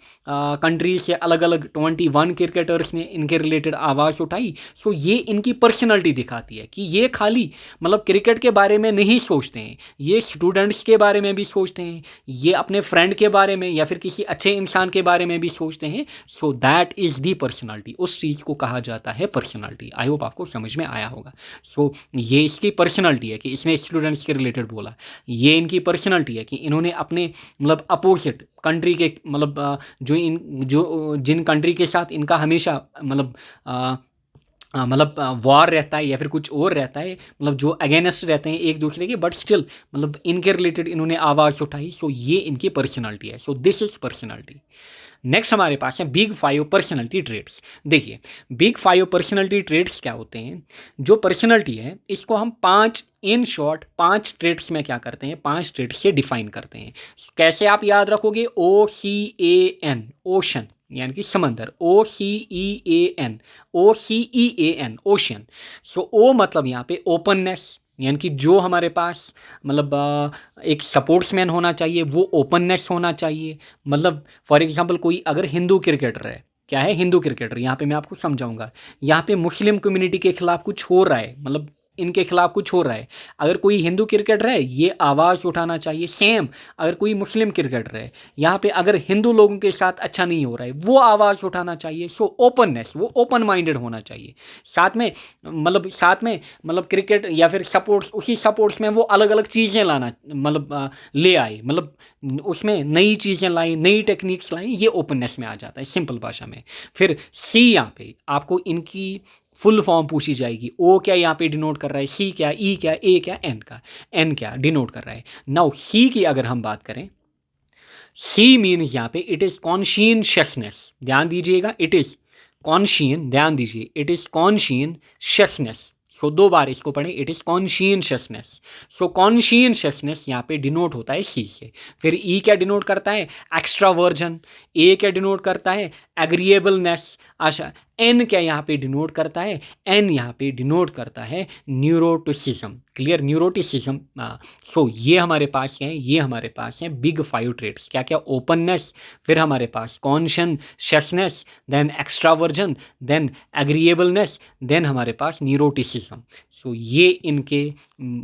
कंट्रीज से अलग अलग 21 क्रिकेटर्स ने इनके रिलेटेड आवाज़ उठाई। सो ये इनकी पर्सनैलिटी दिखाती है कि ये खाली मतलब क्रिकेट के बारे में नहीं सोचते हैं, ये स्टूडेंट्स के बारे में भी सोचते हैं, ये अपने फ्रेंड के बारे में या फिर किसी अच्छे इंसान के बारे में भी सोचते हैं। सो दैट इज़ दी पर्सनैलिटी, उस चीज़ को कहा जाता है पर्सनैलिटी। आई होप आपको समझ में आया होगा। सो ये इसकी पर्सनैलिटी है कि इसने स्टूडेंट्स के रिलेटेड बोला। ये इनकी पर्सनैलिटी है कि इन्होंने अपने मतलब अपोजिट कंट्री के मतलब जो जिन कंट्री के साथ इनका हमेशा मतलब वॉर रहता है या फिर कुछ और रहता है, मतलब जो अगेंस्ट रहते हैं एक दूसरे के, बट स्टिल मतलब इनके रिलेटेड इन्होंने आवाज़ उठाई। सो ये इनकी पर्सनैलिटी है। So this is personality. Next हमारे पास है बिग 5 पर्सनैलिटी ट्रेट्स। देखिए बिग 5 पर्सनैलिटी ट्रेट्स क्या होते हैं। जो पर्सनैलिटी है इसको हम 5 इन शॉर्ट 5 ट्रेट्स में क्या करते हैं, 5 ट्रेट्स से डिफाइन करते हैं। कैसे आप याद रखोगे, OCAN ओशन यानी कि समंदर, OCEAN ओशियन। सो ओ मतलब यहाँ पे ओपननेस, यानी कि जो हमारे पास मतलब एक सपोर्ट्समैन होना चाहिए वो ओपननेस होना चाहिए। मतलब फॉर एग्जांपल कोई अगर हिंदू क्रिकेटर है, क्या है हिंदू क्रिकेटर, यहाँ पे मैं आपको समझाऊंगा। यहाँ पे मुस्लिम कम्युनिटी के खिलाफ कुछ हो रहा है, मतलब इनके खिलाफ कुछ हो रहा है, अगर कोई हिंदू क्रिकेटर है ये आवाज़ उठाना चाहिए। सेम अगर कोई मुस्लिम क्रिकेटर है, यहाँ पे अगर हिंदू लोगों के साथ अच्छा नहीं हो रहा है वो आवाज़ उठाना चाहिए। सो ओपननेस, वो ओपन माइंडेड होना चाहिए। साथ में मतलब क्रिकेट या फिर सपोर्ट्स, उसी सपोर्ट्स में वो अलग अलग चीज़ें लाना मतलब ले आए, मतलब उसमें नई चीज़ें लाई, नई टेक्निक्स लाई, ये ओपननेस में आ जाता है सिंपल भाषा में। फिर सी, यहाँ पे आपको इनकी फुल फॉर्म पूछी जाएगी। ओ क्या यहाँ पे डिनोट कर रहा है, सी क्या, ई क्या, ए क्या, एन क्या डिनोट कर रहा है। नाउ सी की अगर हम बात करें, सी मीन्स यहाँ पे इट इज़ कॉन्शियसनेस। ध्यान दीजिएगा, इट इज़ ध्यान दीजिए, इट इज़ कॉन्शियसनेस। सो 2 बार इसको पढ़ें, it is consciousness. So consciousness यहाँ पे डिनोट होता है सी से। फिर ई क्या डिनोट करता है, एक्स्ट्रावर्जन। ए क्या डिनोट करता है, एग्रीएबलनेस। अच्छा, एन क्या यहाँ पे डिनोट करता है, एन यहाँ पे डिनोट करता है न्यूरोटिसिज्म। Clear, neuroticism. सो ये हमारे पास है, ये हमारे पास है बिग 5 ट्रेट्स। क्या क्या, ओपननेस, फिर हमारे पास consciousness, then extraversion, then agreeableness, then हमारे पास न्यूरोटिसिज्म। सो ये इनके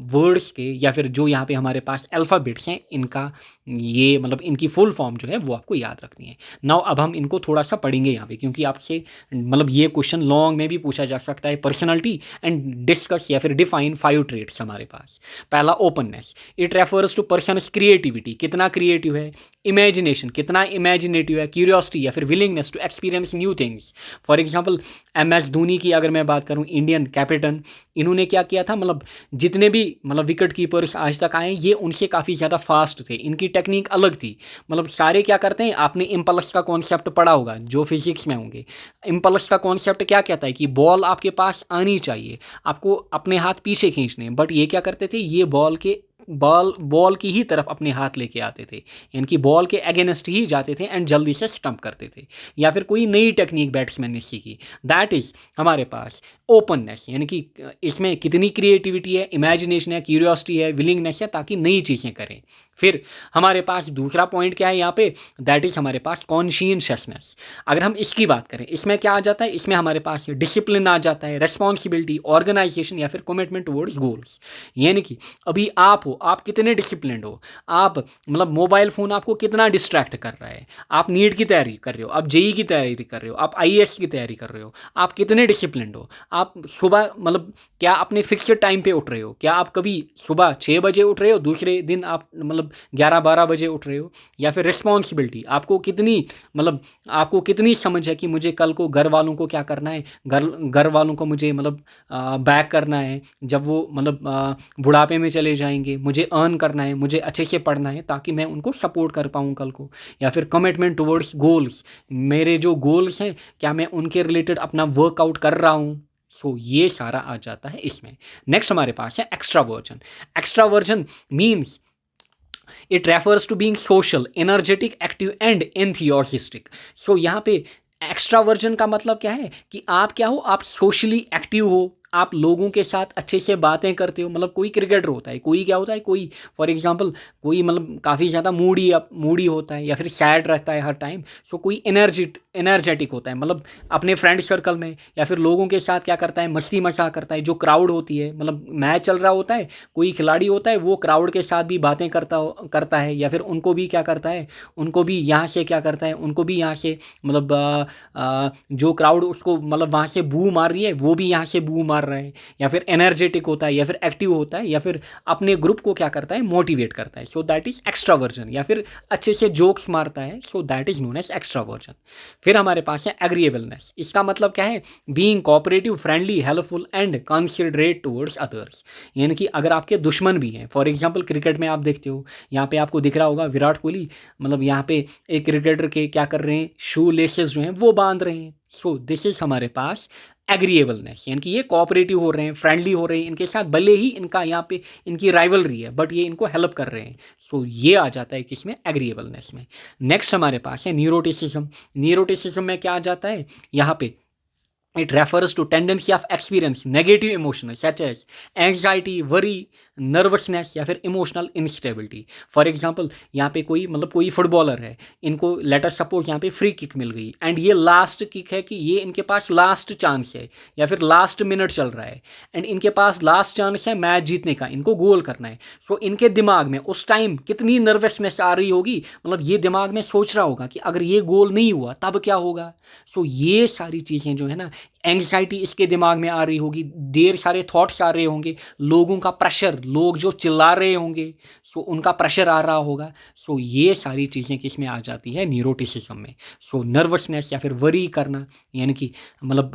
वर्ड्स के या फिर जो यहाँ पे हमारे पास अल्फ़ाबेट्स हैं, इनका ये मतलब इनकी फुल फॉर्म जो है वो आपको याद रखनी है। नाउ अब हम इनको थोड़ा सा पढ़ेंगे यहाँ पे, क्योंकि आपसे मतलब ये क्वेश्चन लॉन्ग में भी पूछा जा सकता है। पर्सनालिटी एंड डिस्कस या फिर डिफाइन 5 ट्रेट्स हमारे पास। पहला openness, it refers to person's creativity, कितना क्रिएटिव है। इमेजिनेशन, कितना इमेजिनेटिव है। क्यूरियोसिटी या फिर willingness to experience new things. For example MS Dhoni की अगर मैं बात करूँ, इंडियन कैप्टन, इन्होंने क्या किया था, मतलब जितने भी मतलब विकेट कीपर्स आज तक आए ये उनसे काफ़ी ज़्यादा फास्ट थे, इनकी टेक्निक अलग थी। मतलब सारे क्या करते हैं, आपने इम्पल्स का कॉन्सेप्ट पढ़ा होगा जो फिजिक्स में होंगे। इम्पल्स का कॉन्सेप्ट क्या कहता है कि बॉल आपके पास आनी चाहिए, आपको अपने हाथ पीछे खींचने, बट ये क्या करते थे, ये बॉल की ही तरफ अपने हाथ लेके आते थे, यानी कि बॉल के अगेंस्ट ही जाते थे एंड जल्दी से स्टंप करते थे। या फिर कोई नई टेक्निक बैट्समैन ने सीखी, दैट इज़ हमारे पास ओपननेस, यानी कि इसमें कितनी क्रिएटिविटी है, इमेजिनेशन है, क्यूरियोसिटी है, विलिंगनेस है, ताकि नई चीज़ें करें। फिर हमारे पास दूसरा पॉइंट क्या है यहाँ पे, दैट इज़ हमारे पास कॉन्शियसनेस। अगर हम इसकी बात करें, इसमें क्या आ जाता है, इसमें हमारे पास डिसिप्लिन आ जाता है, रेस्पॉन्सिबिलिटी, ऑर्गेनाइजेशन या फिर कमिटमेंट टुवर्ड्स गोल्स। यानी कि अभी आप हो, आप कितने डिसिप्लिन्ड हो, आप मतलब मोबाइल फ़ोन आपको कितना डिस्ट्रैक्ट कर रहा है, आप नीट की तैयारी कर रहे हो, आप JEE की तैयारी कर रहे हो, आप IAS की तैयारी कर रहे हो, आप कितने डिसिप्लिन्ड हो, आप सुबह मतलब क्या अपने फिक्स्ड टाइम पे उठ रहे हो? क्या आप कभी सुबह 6 बजे उठ रहे हो, दूसरे दिन आप मतलब 11-12 बजे उठ रहे हो? या फिर रिस्पॉन्सिबिलिटी आपको कितनी मतलब आपको कितनी समझ है कि मुझे कल को घर वालों को क्या करना है, घर वालों को मुझे मतलब बैक करना है जब वो मतलब बुढ़ापे में चले जाएंगे, मुझे अर्न करना है, मुझे अच्छे से पढ़ना है ताकि मैं उनको सपोर्ट कर पाऊँ कल को। या फिर कमिटमेंट टुवर्ड्स गोल्स, मेरे जो गोल्स हैं क्या मैं उनके रिलेटेड अपना वर्कआउट कर रहा हूँ? सो ये सारा आ जाता है इसमें। नेक्स्ट हमारे पास है extraversion. Extraversion means it refers to being social, energetic, active and enthusiastic. So यहाँ पे एक्स्ट्रावर्जन का मतलब क्या है कि आप क्या हो, आप सोशली एक्टिव हो, आप लोगों के साथ अच्छे से बातें करते हो। मतलब कोई क्रिकेटर होता है, कोई क्या होता है, कोई फॉर एग्जांपल कोई मतलब काफ़ी ज़्यादा मूडी होता है या फिर सैड रहता है हर टाइम। सो कोई एनर्जेटिक होता है, मतलब अपने फ्रेंड सर्कल में या फिर लोगों के साथ क्या करता है, मस्ती मजाक करता है। जो क्राउड होती है, मतलब मैच चल रहा होता है, कोई खिलाड़ी होता है वो क्राउड के साथ भी बातें करता है या फिर उनको भी क्या करता है, उनको भी यहाँ से क्या करता है, उनको भी यहाँ से मतलब जो क्राउड उसको मतलब वहाँ से बू मार रही है वो भी यहाँ से बू मार रहा है। या फिर एनर्जेटिक होता है या फिर एक्टिव होता है या फिर अपने ग्रुप को क्या करता है, मोटिवेट करता है। So that is extraversion. या फिर अच्छे से जोक्स मारता है। So that is known as extraversion. फिर हमारे पास है एग्रीएबलनेस। इसका मतलब क्या है, being cooperative, friendly, helpful and considerate towards others. यानी कि अगर आपके दुश्मन भी हैं, फॉर एग्जाम्पल क्रिकेट में आप देखते हो, यहाँ पे आपको दिख रहा होगा विराट कोहली मतलब यहाँ पे एक क्रिकेटर के क्या कर रहे हैं, शू लेसेस जो हैं वो बांध रहे हैं। सो दिस इज हमारे पास एग्रीएबलनेस, यानी कि ये कोऑपरेटिव हो रहे हैं, फ्रेंडली हो रहे हैं इनके साथ, भले ही इनका यहाँ पे इनकी राइवलरी है बट ये इनको हेल्प कर रहे हैं। सो ये आ जाता है किसमें, एग्रीएबलनेस में। नेक्स्ट हमारे पास है न्यूरोटिसिज्म। न्यूरोटिसिज्म में क्या आ जाता है यहाँ पे, it refers to tendency of experience negative emotions such as anxiety, worry, nervousness या फिर इमोशनल इंस्टेबिलिटी। फॉर एग्जाम्पल यहाँ पे कोई मतलब कोई फुटबॉलर है, इनको लेटर सपोज यहाँ पे फ्री किक मिल गई एंड ये लास्ट किक है कि ये इनके पास लास्ट चांस है या फिर लास्ट मिनट चल रहा है एंड इनके पास लास्ट चांस है मैच जीतने का, इनको गोल करना है। सो इनके दिमाग में उस टाइम कितनी नर्वसनेस आ रही होगी, मतलब ये दिमाग में सोच रहा होगा कि अगर ये गोल नहीं हुआ तब क्या होगा। सो ये सारी चीज़ें जो है ना, एंग्जाइटी इसके दिमाग में आ रही होगी, ढेर सारे थॉट्स आ रहे होंगे, लोगों का प्रेशर, लोग जो चिल्ला रहे होंगे सो उनका प्रेशर आ रहा होगा। सो ये सारी चीज़ें किस में आ जाती है, न्यूरोटिसिज्म में। सो नर्वसनेस या फिर वरी करना, यानी कि मतलब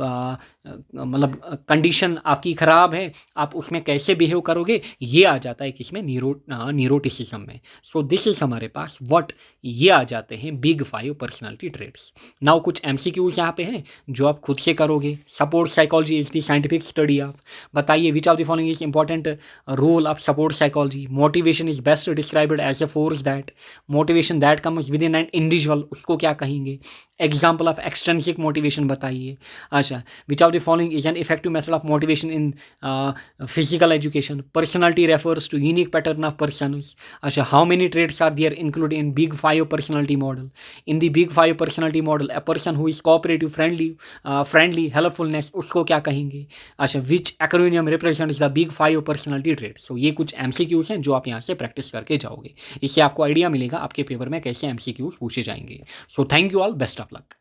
कंडीशन आपकी ख़राब है, आप उसमें कैसे बिहेव करोगे, ये आ जाता है किसमें, न्यूरोटिसिज्म में। सो दिस इज हमारे पास व्हाट, ये आ जाते हैं बिग 5 पर्सनालिटी ट्रेट्स। नाउ कुछ MCQs यहाँ पे हैं जो आप खुद से करोगे। Sport psychology is the scientific study of, बताइए which of the following is important role of sport psychology. Motivation is best described as a force that, motivation that comes with in an individual, उसको क्या कहेंगे। Example of extrinsic motivation बताइए। अच्छा, which of the following is an effective method of motivation in physical education. Personality refers to unique pattern of persons. अच्छा, how many traits are there include in big 5 personality model. In the big 5 personality model a person who is cooperative, friendly, helpfulness, उसको क्या कहेंगे। अच्छा, which acronym represents the big 5 personality trait. So ये कुछ MCQs हैं जो आप यहाँ से प्रैक्टिस करके जाओगे, इससे आपको आइडिया मिलेगा आपके पेपर में कैसे MCQs पूछे जाएंगे। So thank you all, best of luck।